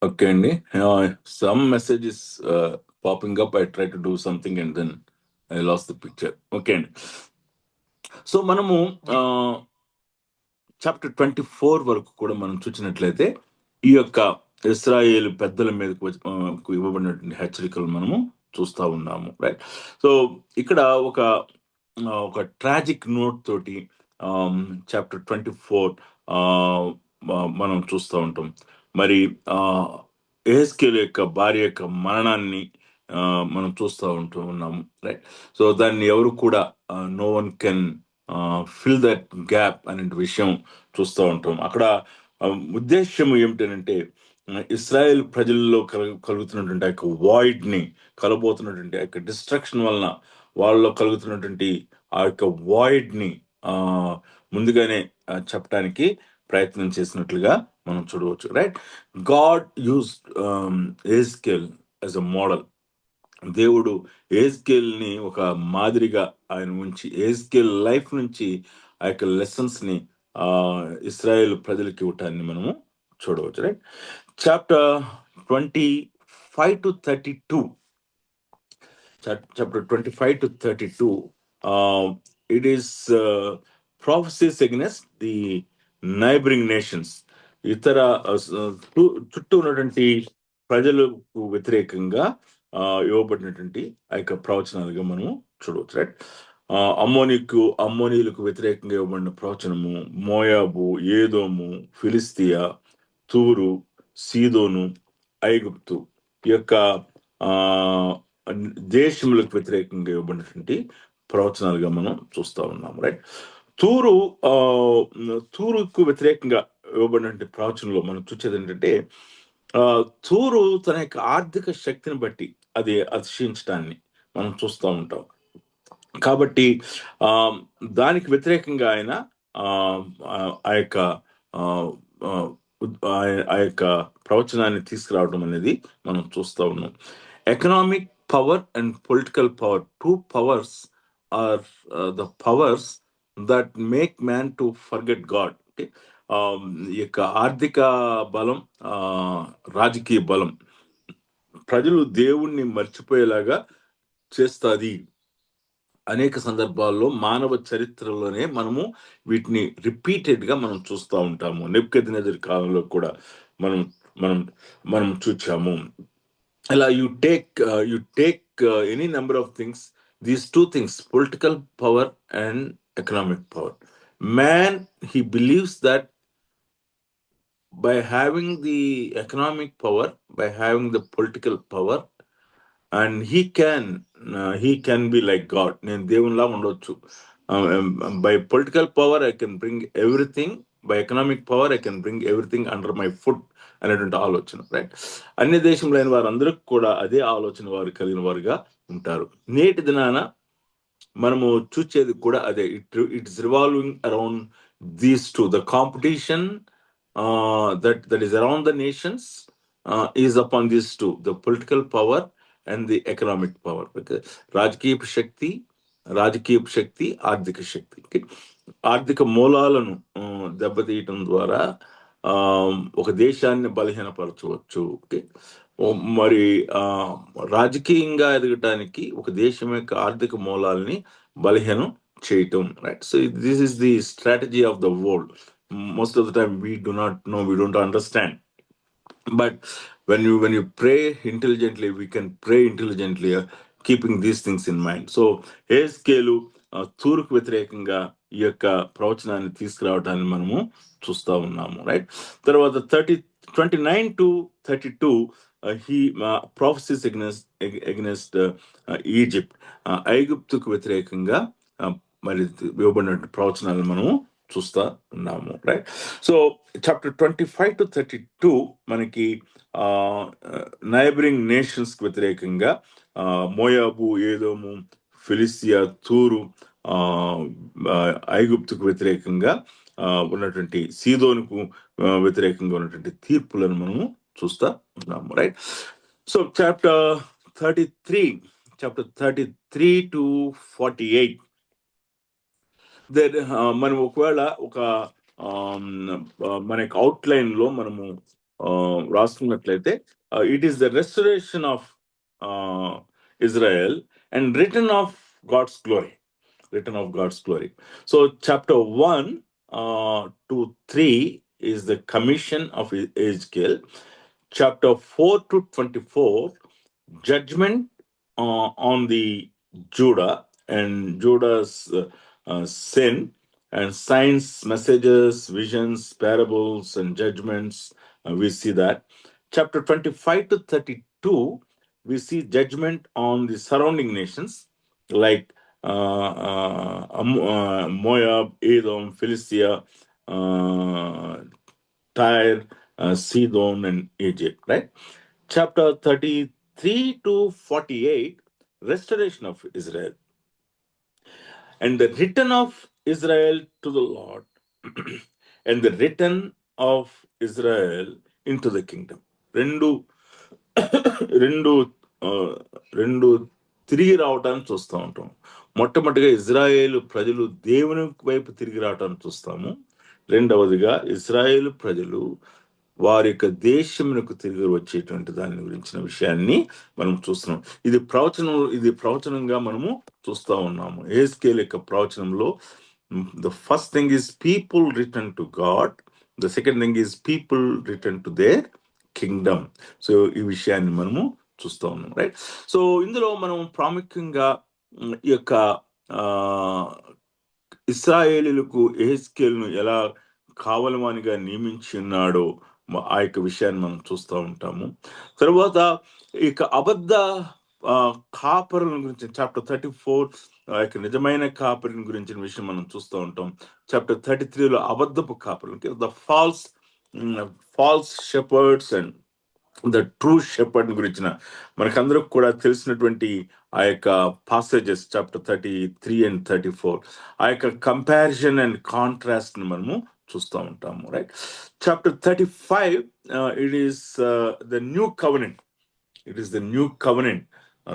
Okay అండి, some messages popping up. I try to do something and then I lost the picture. Okay అండి, so మనము chapter 24 వరకు కూడా మనం చూసినట్లయితే ఈ యొక్క ఇశ్రాయేలు పెద్దల మీదకు ఇవ్వబడినటువంటి హెచ్చరికలు మనము చూస్తా ఉన్నాము, రైట్? సో ఇక్కడ ఒక ట్రాజిక్ నోట్ తోటి చాప్టర్ 24 మనం చూస్తూ ఉంటాం. మరి ఎహెజ్కేలు యొక్క భార్య యొక్క మరణాన్ని మనం చూస్తూ ఉన్నాము, రైట్? సో దాన్ని ఎవరు కూడా no one can fill that gap అనే విషయం చూస్తూ ఉంటాం. అక్కడ ఉద్దేశం ఏమిటంటే ఇస్రాయేల్ ప్రజల్లో కలుగుతున్నటువంటి ఆ యొక్క వాయిడ్ ని, కలబోతున్నటువంటి ఆ యొక్క డిస్ట్రక్షన్ వలన వాళ్ళలో కలుగుతున్నటువంటి ఆ యొక్క వాయిడ్ ని ముందుగానే చెప్పడానికి ప్రయత్నం చేసినట్లుగా మనం చూడవచ్చు, right? God use Ezekiel as a model. దేవుడు ఎహెజ్కేల్ ని ఒక మాదిరిగా ఆయన ఉంచి ఎహెజ్కేల్ లైఫ్ నుంచి ఆ యొక్క లెసన్స్ ని ఇస్రాయేల్ ప్రజలకి ఇవ్వటాన్ని మనము చూడవచ్చు, right? Chapter 25 to 32, chapter 25 to 32, it is prophecies against the neighboring nations. ఇతర చుట్టూ ఉన్నటువంటి ప్రజలకు వ్యతిరేకంగా ఇవ్వబడినటువంటి ఆ యొక్క ప్రవచనాలుగా మనము చూడవచ్చు, రైట్? అమ్మోనీయులకు వ్యతిరేకంగా ఇవ్వబడిన ప్రవచనము, మోయాబు, ఏదోము, ఫిలిస్తియా, తూరు, సీదోను, ఐగుప్తు ఈ యొక్క దేశములకు వ్యతిరేకంగా ఇవ్వబడినటువంటి ప్రవచనాలుగా మనం చూస్తూ ఉన్నాము, రైట్? తూరుకు వ్యతిరేకంగా ఇవ్వబడినటువంటి ప్రవచనంలో మనం చూసేది ఏంటంటే తూరు తన యొక్క ఆర్థిక శక్తిని బట్టి అది అతిశయించడాన్ని మనం చూస్తూ ఉంటాం. కాబట్టి దానికి వ్యతిరేకంగా ఆయన ఆ యొక్క ప్రవచనాన్ని తీసుకురావడం అనేది మనం చూస్తూ ఉన్నాం. Economic power and political power, two powers are the powers that make man to forget God. ఈ యొక్క ఆర్థిక బలం, రాజకీయ బలం ప్రజలు దేవుణ్ణి మర్చిపోయేలాగా చేస్తుంది. అనేక సందర్భాల్లో మానవ చరిత్రలోనే మనము వీటిని రిపీటెడ్ గా మనం చూస్తూ ఉంటాము. నెబుకద్నెజరు కాలంలో కూడా మనం మనం మనం చూచాము. ఇలా you take any number of things, these two things, political power and economic power. Man, he believes that by having the economic power, by having the political power, and he can be like God. నేను దేవునిలా ఉండొచ్చు. By political power I can bring everything, by economic power I can bring everything under my foot అనేటువంటి ఆలోచన, right? అన్ని దేశంలో అయిన వారందరూ కూడా అదే ఆలోచన వారు కలిగిన వారుగా ఉంటారు. నేటి దినాన మనము చూచేది కూడా అదే. It's revolving around these two. The competition that is around the nations is upon these two, the political power and the economic power. రాజకీయ శక్తి, ఆర్థిక శక్తి. ఆర్థిక మూలాలను దెబ్బతీయటం ద్వారా ఒక దేశాన్ని బలహీనపరచవచ్చు. మరి రాజకీయంగా ఎదగటానికి ఒక దేశం యొక్క ఆర్థిక మూలాలని బలహీనం చేయటం, right? So this is the strategy of the world. Most of the time we do not know, we don't understand. But when you pray intelligently, we can pray intelligently, keeping these things in mind. So ఎహెజ్కేలు తూరుకు వ్యతిరేకంగా ఈ యొక్క ప్రవచనాన్ని తీసుకురావటాన్ని మనము చూస్తూ ఉన్నాము, right? తర్వాత 29 to 32 he prophecies against Egypt. ఐగుప్తుకు వ్యతిరేకంగా మరి ఇవ్వబడిన ప్రవచనాలను మనము చూస్తా ఉన్నాము, రైట్? సో చాప్టర్ 25 to 32 మనకి నైబరింగ్ నేషన్స్ కి వ్యతిరేకంగా మోయాబు, ఏదోము, ఫిలిస్తియా, తూరు, ఐగుప్తుకు వ్యతిరేకంగా ఉన్నటువంటి సీదోనుకు వ్యతిరేకంగా ఉన్నటువంటి తీర్పులను మనము చూస్తా ఉన్నాము, రైట్? సో చాప్టర్ 33 to 48 మనం ఒకవేళ మనకి అవుట్లైన్ లో మనము రాసుకున్నట్లయితే it is the restoration of Israel and written of God's glory. Written of God's glory. So chapter 1 to 3 is the commission of Ezekiel. Chapter 4 to 24, judgment on the Judah and Judah's sin, and signs, messages, visions, parables, and judgments. We see that. Chapter 25 to 32, we see judgment on the surrounding nations like Moab, Edom, Philistia, Tyre, Sidon, and Egypt, right? Chapter 33 to 48, restoration of Israel. And the return of Israel to the Lord, and the return of Israel into the kingdom. రెండు రెండు ఆ, రెండు తిరిగి రావటాన్ని చూస్తూ ఉంటాం. మొట్టమొదటిగా ఇజ్రాయేలు ప్రజలు దేవుని వైపు తిరిగి రావటాన్ని చూస్తాము. రెండవదిగా ఇజ్రాయేలు ప్రజలు వారి యొక్క దేశమునకు తిరిగి వచ్చేటువంటి దాని గురించిన విషయాన్ని మనం చూస్తున్నాం. ఇది ప్రవచనంగా మనము చూస్తూ ఉన్నాము. యెహెజ్కేలు యొక్క ప్రవచనంలో the first thing is people return to God, the second thing is people return to their kingdom. So ఈ విషయాన్ని మనము చూస్తూ ఉన్నాం, రైట్? సో ఇందులో మనం ప్రాముఖ్యంగా ఈ యొక్క ఇశ్రాయేలీలకు యెహెజ్కేలును ఎలా కావలవానిగా నియమించి ఉన్నాడో ఆ యొక్క విషయాన్ని మనం చూస్తూ ఉంటాము. తర్వాత ఇక అబద్ధ కాపరుల గురించి చాప్టర్ 34 ఆ యొక్క నిజమైన కాపరిని గురించిన విషయం మనం చూస్తూ ఉంటాం. చాప్టర్ 33లో అబద్ధపు కాపరులు, the false shepherd's and the true shepherd గురించిన మనకందరికి కూడా తెలిసినటువంటి ఆ యొక్క పాసేజెస్ చాప్టర్ 33 and 34, ఆ యొక్క కంపారిజన్ అండ్ కాంట్రాస్ట్ ని మనము చూస్తూ ఉంటాము, right? Chapter 35, it is the new covenant. It is the new covenant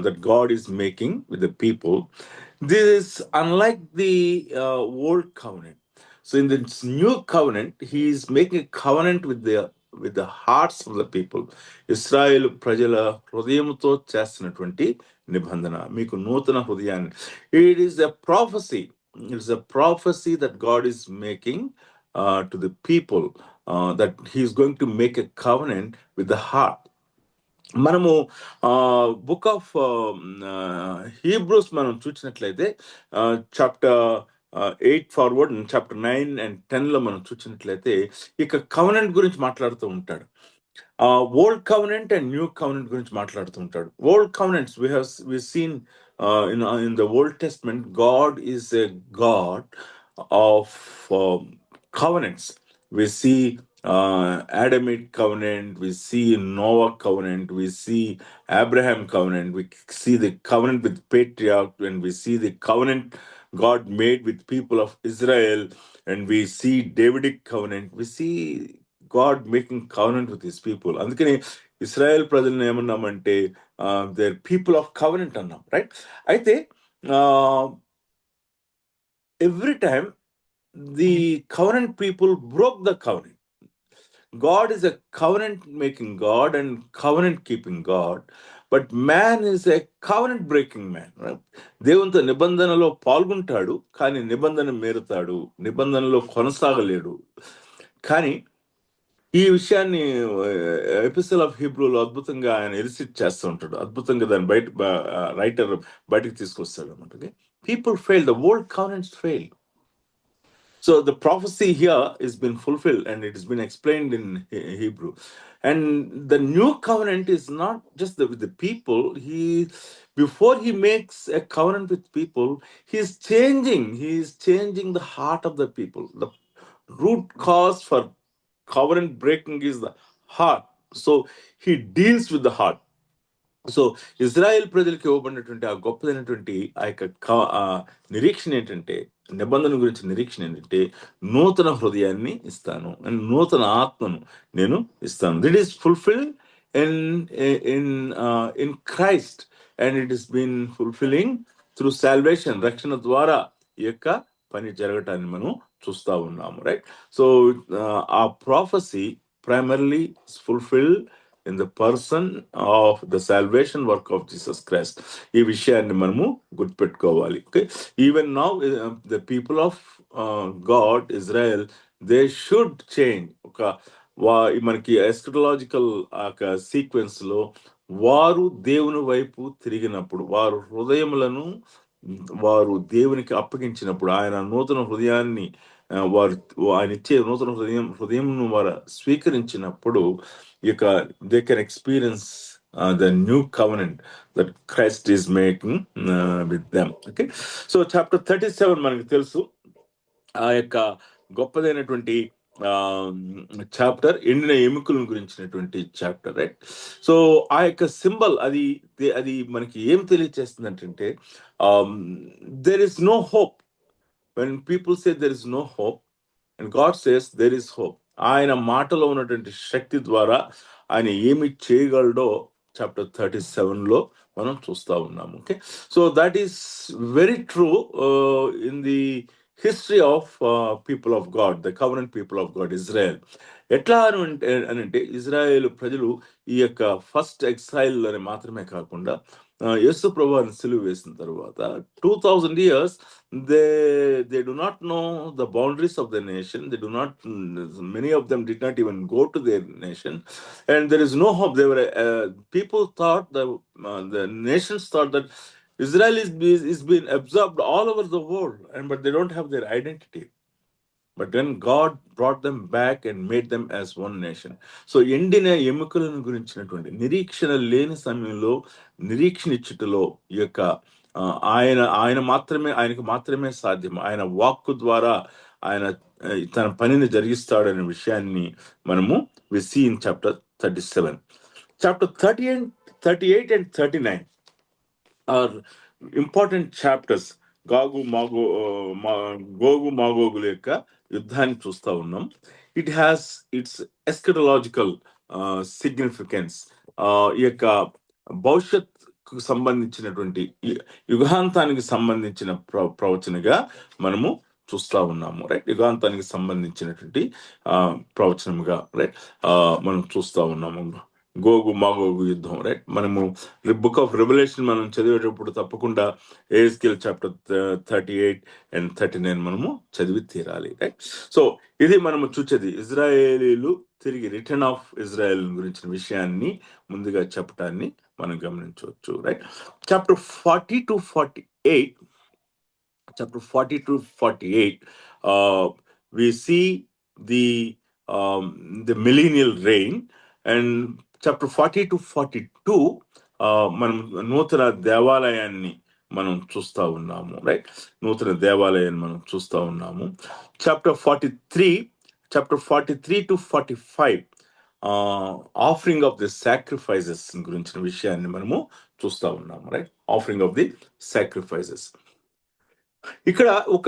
that God is making with the people. This is unlike the old covenant. So in this new covenant, he is making a covenant with the hearts of the people. ఇశ్రాయేలు ప్రజల హృదయముతో చేస్తున్నటువంటి నిబంధన, మీకు నూతన హృదయాన్ని. It is a prophecy. It is a prophecy that God is making to the people, that he is going to make a covenant with the heart. మనము book of Hebrews మనం చూసినట్లయితే చాప్టర్ 8 ఫార్వర్డ్, చాప్టర్ 9 and 10 లో మనం చూసినట్లయితే ఇక covenant గురించి మాట్లాడుతూ ఉంటాడు. Old covenant and new covenant గురించి మాట్లాడుతూ ఉంటాడు. Old covenants we seen in the Old Testament, God is a God of covenants. We see Adamic covenant, we see Noah covenant, we see Abraham covenant, we see the covenant with patriarch, and we see the covenant God made with people of Israel, and we see Davidic covenant. We see God making covenant with his people. అందుకని Israel ప్రజలను ఏమన్నామంటే they're people of covenant అన్నాం, right? అయితే every time the covenant people broke the covenant. God is a covenant making God and covenant keeping God, but man is a covenant breaking man, right? దేవునితో నిబంధనలో పాల్గొంటాడు, కానీ నిబంధన మేరుతాడు, నిబంధనలో కొనసాగలేడు. కానీ ఈ విషయాన్ని ఎపిసోడ్ ఆఫ్ హీబ్రూలో అద్భుతంగా ఆయన ఎలిసిట్ చేస్తూ ఉంటాడు. అద్భుతంగా దాన్ని రైటర్ బయటకు తీసుకొస్తాడు అన్నమాట. People fail, the old covenants fail. So the prophecy here has been fulfilled, and it has been explained in Hebrew. And the new covenant is not just with the people. Before he makes a covenant with people, he is changing the heart of the people. The root cause for covenant breaking is the heart. So he deals with the heart. So Israel ప్రజలకు ఇవ్వబడినటువంటి ఆ గొప్పదైనటువంటి ఆ యొక్క నిరీక్షణ ఏంటంటే, నిబంధన గురించి నిరీక్షణ ఏంటంటే, నూతన హృదయాన్ని ఇస్తాను, నూతన ఆత్మను నేను ఇస్తాను. That is fulfil in Christ, and it is been fulfilling through salvation. రక్షణ ద్వారా ఈ యొక్క పని జరగటాన్ని మనం చూస్తూ ఉన్నాము, రైట్? సో ఆ prophecy primarily is fulfilled in the person of the salvation work of Jesus Christ. ఈ విషయాన్ని మనము గుర్తుపెట్టుకోవాలి. Okay, even now the people of God, Israel, they should change. ఒక మనకి ఎస్కటలాజికల్ సీక్వెన్స్ లో వారు దేవుని వైపు తిరిగినప్పుడు, వారు హృదయములను వారు దేవునికి అప్పగించినప్పుడు, ఆయన నూతన హృదయాన్ని వారు ఆయన ఇచ్చే నూతన హృదయంను వారు స్వీకరించినప్పుడు ఇక they can experience the new covenant that Christ is making with them. Okay, so chapter 37 మనకు తెలుసు, ఆ యొక్క గొప్పదైనటువంటి చాప్టర్, ఎండిన ఎముకలను గురించినటువంటి చాప్టర్, రైట్? సో ఆ యొక్క సింబల్ అది మనకి ఏం తెలియజేస్తుంది అంటే, there is no hope. When people say there is no hope, and God says there is hope, ఆయన మాటలో ఉన్నటువంటి శక్తి ద్వారా ఆయన ఏమి చేయగలడో చాప్టర్ 37లో మనం చూస్తా ఉన్నాము. Okay, so that is very true in the history of people of God, the కవరెంట్ people of God, Israel. ఎట్లా అంటే ఇజ్రాయేల్ ప్రజలు ఈ యొక్క ఫస్ట్ ఎక్సైల్లోనే మాత్రమే కాకుండా యేసు ప్రభువుని సిలువ వేసిన తర్వాత 2000 years they do not know the boundaries of the nation. Many of them did not even go to their nation, and there is no hope. They were people thought the nations thought that Israel is being absorbed all over the world, but they don't have their identity. But then God brought them back and made them as one nation. So ఎండిన ఎముకలను గురించినటువంటి నిరీక్షణ లేని సమయంలో నిరీక్షణ ఇచ్చుటలో ఈ యొక్క ఆయనకు మాత్రమే సాధ్యం. ఆయన వాక్కు ద్వారా ఆయన తన పనిని జరిగిస్తాడనే విషయాన్ని మనము we see in chapter 37. Chapter 38 and 39 are important chapters. గోగు మాగోగుల యొక్క యుద్ధాన్ని చూస్తా ఉన్నాం. It has its eschatological significance. ఈ యొక్క భవిష్యత్తుకు సంబంధించినటువంటి యుగాంతానికి సంబంధించిన ప్రవచనగా మనము చూస్తా ఉన్నాము, రైట్? యుగాంతానికి సంబంధించినటువంటి ప్రవచనముగా, రైట్, మనం చూస్తా ఉన్నాము. గోగు మాగోగు యుద్ధం, రైట్? మనము బుక్ ఆఫ్ రెవల్యూషన్ మనం చదివేటప్పుడు తప్పకుండా ఎహెజ్కేల్ చాప్టర్ 38 and 39 మనము చదివి తీరాలి, రైట్? సో ఇది మనము చూసేది ఇజ్రాయేలీలు తిరిగి రిటర్న్ ఆఫ్ ఇజ్రాయెల్ గురించిన విషయాన్ని ముందుగా చెప్పటాన్ని మనం గమనించవచ్చు, right? Chapter 40 to 48 we see the millennial reign, and chapter 40 to 42 మనం నూతన దేవాలయాన్ని మనం చూస్తా ఉన్నాము, రైట్? నూతన దేవాలయాన్ని మనం చూస్తా ఉన్నాము. Chapter 43 to 45 offering of the sacrifices గురించిన విషయాన్ని మనము చూస్తా ఉన్నాము, right? Offering of the sacrifices. ఇక్కడ ఒక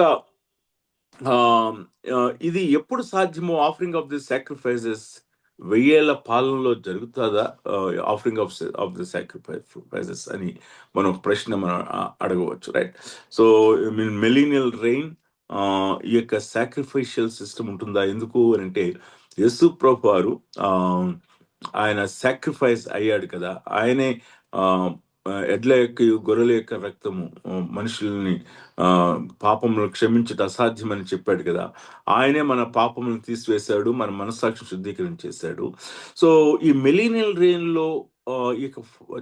ఇది ఎప్పుడు సాధ్యమో, ఆఫరింగ్ ఆఫ్ ది సాక్రిఫైజెస్ 1000 ఏళ్ల పాలనలో జరుగుతుందా ఆఫరింగ్ ఆఫ్ ది సాక్రిఫైజెస్ అని మనం ప్రశ్న మనం అడగవచ్చు, రైట్? సో మిలీనియల్ రెయిన్ ఈ యొక్క సాక్రిఫైషియల్ సిస్టమ్ ఉంటుందా? ఎందుకు అంటే యేసు ప్రభువు వారు ఆయన సాక్రిఫైస్ అయ్యాడు కదా, ఆయనే ఎడ్ల యొక్క గొర్రెల యొక్క రక్తము మనుషుల్ని పాపములను క్షమించట అసాధ్యమని చెప్పాడు కదా, ఆయనే మన పాపములను తీసివేశాడు, మన మనస్సాక్షి శుద్ధీకరించేశాడు. సో ఈ మిలీనియల్ రెయిన్ లో ఈ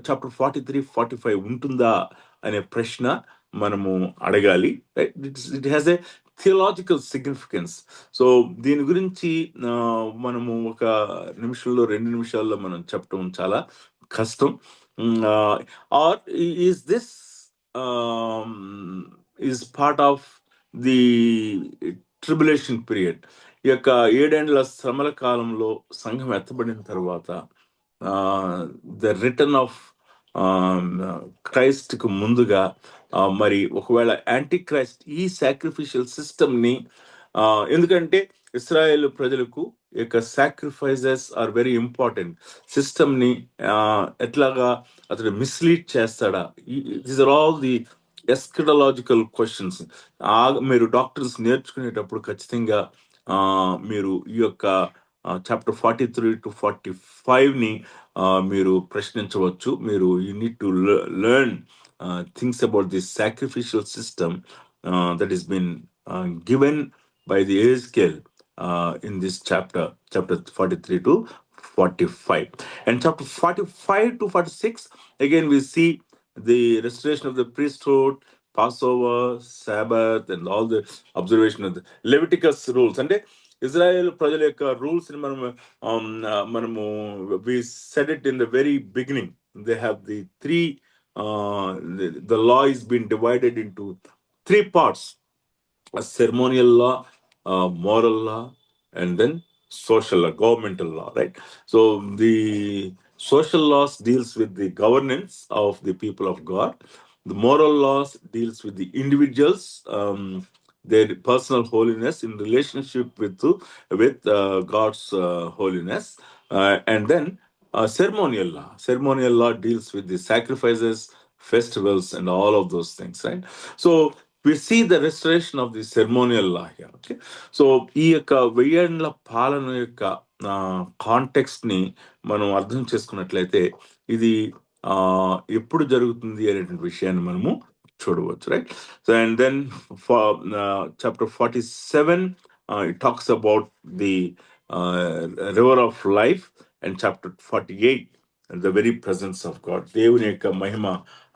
చాప్టర్ 43-45 ఉంటుందా అనే ప్రశ్న మనము అడగాలి, right? It has a theological significance. So దీని గురించి మనము ఒక నిమిషంలో 2 నిమిషాల్లో మనం చెప్పడం చాలా కష్టం. Or is this is part of the tribulation period? ఈ యొక్క 7 ఏండ్ల శ్రమల కాలంలో సంఘం ఎత్తబడిన తర్వాత ద రిటర్న్ ఆఫ్ క్రైస్ట్ కు ముందుగా మరి ఒకవేళ యాంటీ క్రైస్ట్ ఈ సాక్రిఫిషియల్ సిస్టమ్ని, ఎందుకంటే ఇస్రాయేల్ ప్రజలకు యొక్క సాక్రిఫైజెస్ ఆర్ వెరీ ఇంపార్టెంట్, సిస్టమ్ని ఎట్లాగా అతడు మిస్లీడ్ చేస్తాడా? These are all the eschatological questions. మీరు డాక్టర్స్ నేర్చుకునేటప్పుడు ఖచ్చితంగా మీరు ఈ యొక్క చాప్టర్ 43 to 45ని మీరు ప్రశ్నించవచ్చు. మీరు you need to learn things about this sacrificial system that has been given by the Ezekiel in this chapter 43 to 45. And chapter 45 to 46, again we see the restoration of the priesthood, Passover, Sabbath, and all the observation of the Leviticus rules. And Israel ప్రజల యొక్క rules ని మనము we said it in the very beginning. They have the three the law is been divided into three parts: a ceremonial law, moral law, and then social law, governmental law, right? So the social laws deals with the governance of the people of God. The moral laws deals with the individuals, their personal holiness in relationship with God's holiness, and then ceremonial law deals with the sacrifices, festivals, and all of those things, right? So we see the restoration of the ceremonial law here. Okay, so ఈ యొక్క వెయ్యేండ్ల పాలన యొక్క context ని మనం అర్థం చేసుకున్నట్లయితే ఇది ఎప్పుడు జరుగుతుంది అనేటువంటి విషయాన్ని మనము చూడవచ్చు, right? So and then chapter 47 it talks about the river of life, and chapter 48 the very presence of God, దేవుని యొక్క మహిమ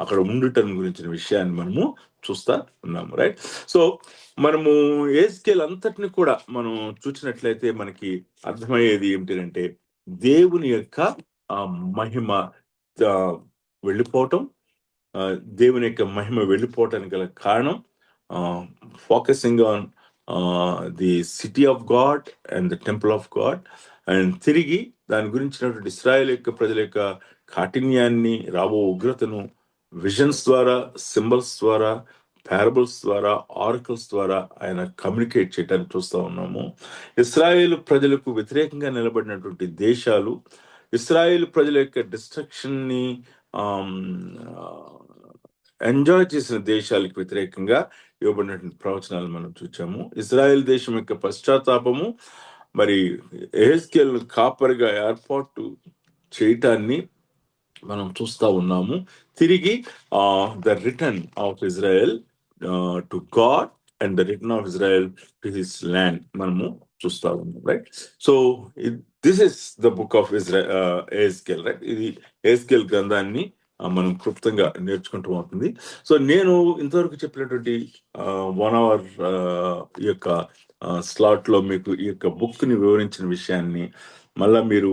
అక్కడ ఉండటం గురించిన విషయాన్ని మనము చూస్తా ఉన్నాము, రైట్? సో మనము ఎహెజ్కేల్ అంతటిని కూడా మనం చూసినట్లయితే మనకి అర్థమయ్యేది ఏమిటంటే దేవుని యొక్క మహిమ వెళ్ళిపోవటం, దేవుని యొక్క మహిమ వెళ్ళిపోవటానికి గల కారణం focusing on the city of God and the temple of God, and తిరిగి దాని గురించినటువంటి ఇశ్రాయేల్ యొక్క ప్రజల యొక్క కాఠిన్యాన్ని, రాబో ఉగ్రతను విజన్స్ ద్వారా, సింబల్స్ ద్వారా, పారబుల్స్ ద్వారా, ఆర్కల్స్ ద్వారా ఆయన కమ్యూనికేట్ చేయడానికి చూస్తూ ఉన్నాము. ఇశ్రాయేల్ ప్రజలకు వ్యతిరేకంగా నిలబడినటువంటి దేశాలు, ఇశ్రాయేల్ ప్రజల యొక్క డిస్ట్రక్షన్ ని ఎంజాయ్ చేసిన దేశాలకు వ్యతిరేకంగా ఇవ్వబడినటువంటి ప్రవచనాలు మనం చూచాము. ఇజ్రాయెల్ దేశం యొక్క పశ్చాత్తాపము, మరి ఎహెజ్కేల్ కాపరిగా ఏర్పాటు చేయటాన్ని మనం చూస్తా ఉన్నాము. తిరిగి the return of Israel to God and the return of Israel to his land మనము చూస్తా ఉన్నాం, right? So this is the book of Ezekiel, right? ఇది ఎహెజ్కేల్ గ్రంథాన్ని మనం క్లుప్తంగా నేర్చుకుంటూ ఉంటుంది. సో నేను ఇంతవరకు చెప్పినటువంటి 1 hour ఈ యొక్క స్లాట్ లో మీకు ఈ యొక్క బుక్ ని వివరించిన విషయాన్ని మళ్ళా మీరు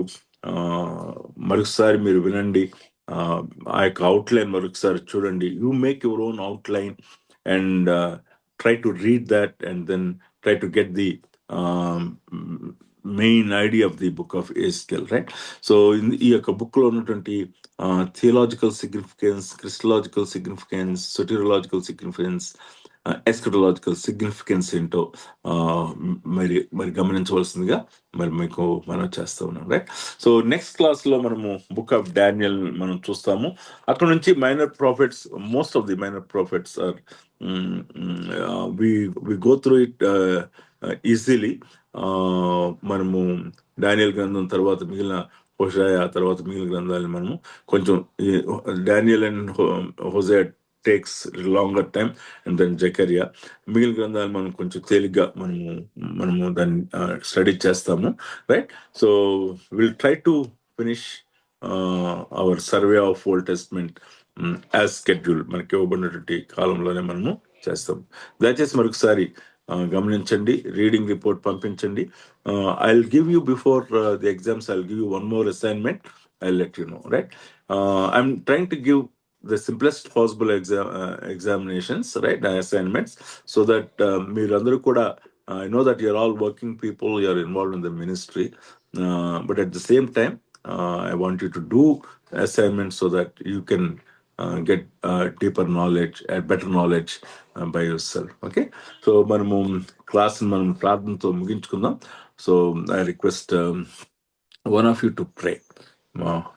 మరొకసారి మీరు వినండి, ఆ యొక్క అవుట్లైన్ మరొకసారి చూడండి. You make your own outline and try to read that and then try to get the main idea of the book of Ezekiel, right? So ఈ యొక్క బుక్ లో ఉన్నటువంటి theological significance, Christological significance, soteriological significance, eschatological significance ఏంటో మరి గమనించవలసిందిగా మరి మీకు మనం చేస్తూ ఉన్నాం, రైట్? సో నెక్స్ట్ క్లాస్ లో మనము బుక్ ఆఫ్ డానియల్ మనం చూస్తాము. అక్కడ నుంచి minor prophets, most of the minor prophets are we go through it easily. మనము డానియల్ గ్రంథం తర్వాత మిగిలిన హోషేయ, తర్వాత మిగిలిన గ్రంథాలను మనము కొంచెం డానియల్ అండ్ హోషేయ takes longer time, and then జకరియా, మిగిలిన గ్రంథాలు మనం కొంచెం తేలిగ్గా మనము దాన్ని స్టడీ చేస్తాము, right? So will try to finish our survey of Old Testament as schedule. మనకి ఇవ్వబడినటువంటి కాలంలోనే మనము చేస్తాం. దయచేసి మరొకసారి గమనించండి, రీడింగ్ రిపోర్ట్ పంపించండి. I'll give you before the exams, I'll give you one more assignment. I'll let you know, right? I'm trying to give the simplest possible examinations, right? Assignments, so that మీరందరూ కూడా, I know that you're all working people, you're involved in the ministry, but at the same time I want you to do assignments so that you can get deeper knowledge, better knowledge by yourself. Okay, so మనము class మనం ప్రార్థనతో ముగించుకుందాం. So I request one of you to pray.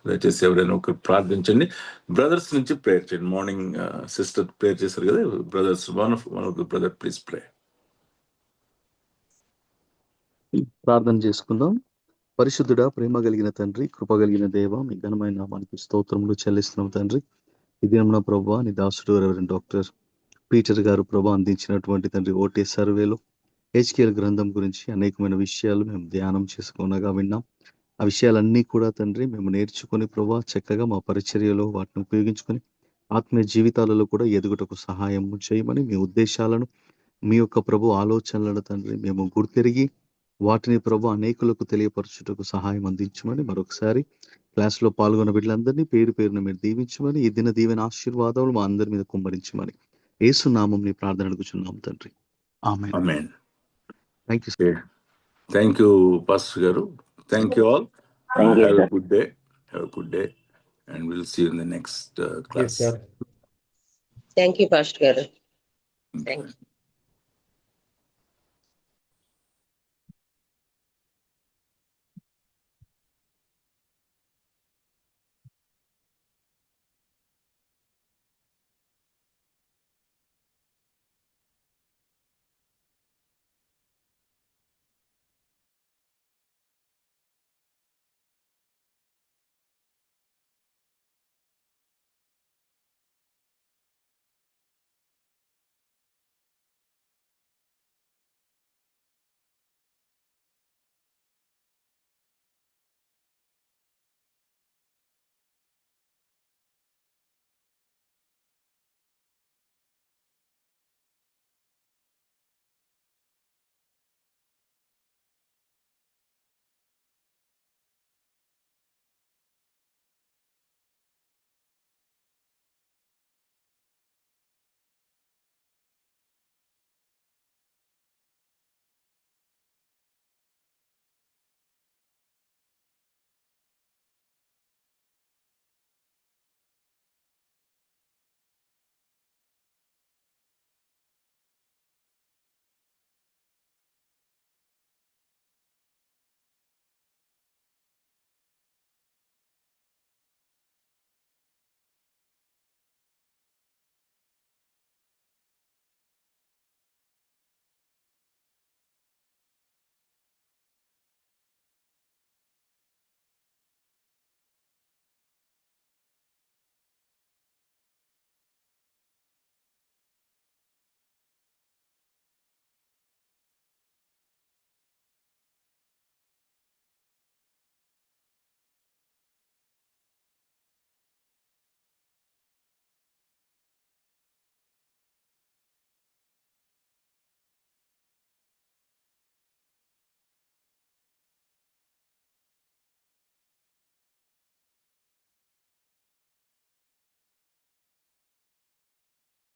దయచేసి ఎవరైనా ఒకరు ప్రార్థించండి. Brothers నుంచి prayer చేయండి. మార్నింగ్ సిస్టర్ ప్రేయర్ చేశారు కదా, brothers, one of the brother please pray. ప్రార్థన చేసుకుందాం. పరిశుద్ధుడా, ప్రేమ కలిగిన తండ్రి, కృప కలిగిన దేవ, మీ ఘనమైన నామానికి స్తోత్రములు చెల్లిస్తున్నాం తండ్రి. ఈ దినమున ప్రభా నీ దాసుడు రెవరెండ్ డాక్టర్ పీటర్ గారు ప్రభా అందించినటువంటి తండ్రి ఓటే సర్వేలో హెచ్కేఎల్ గ్రంథం గురించి అనేకమైన విషయాలు మేము ధ్యానం చేసుకునగా విన్నాం. ఆ విషయాలన్నీ కూడా తండ్రి మేము నేర్చుకొని ప్రభా చక్కగా మా పరిచర్యలో వాటిని ఉపయోగించుకొని ఆత్మీయ జీవితాలలో కూడా ఎదుగుటకు సహాయం చేయమని మీ ఉద్దేశాలను, మీ యొక్క ప్రభు ఆలోచనలను తండ్రి మేము గుర్తెరిగి వాటిని ప్రభు అనేకులకు తెలియపరచుటకు సహాయం అందించమని మరొకసారి క్లాసులో పాల్గొన్న బిడ్డలందరినీ పేరు పేరున మీరు దీవించమని, ఈ దిన దీవెన ఆశీర్వాదాలు మా అందరి మీద కుమ్మరించమని యేసు నామముని ప్రార్థన అడుగుచున్నాం తండ్రి. ఆమేన్. ఆమేన్. Thank you. Thank you pastor గారు. Thank you all. Thank you, have sir. A good day. Have a good day and will see you in the next Yes, class. sir. Thank you, Pastor Garu. Thank you.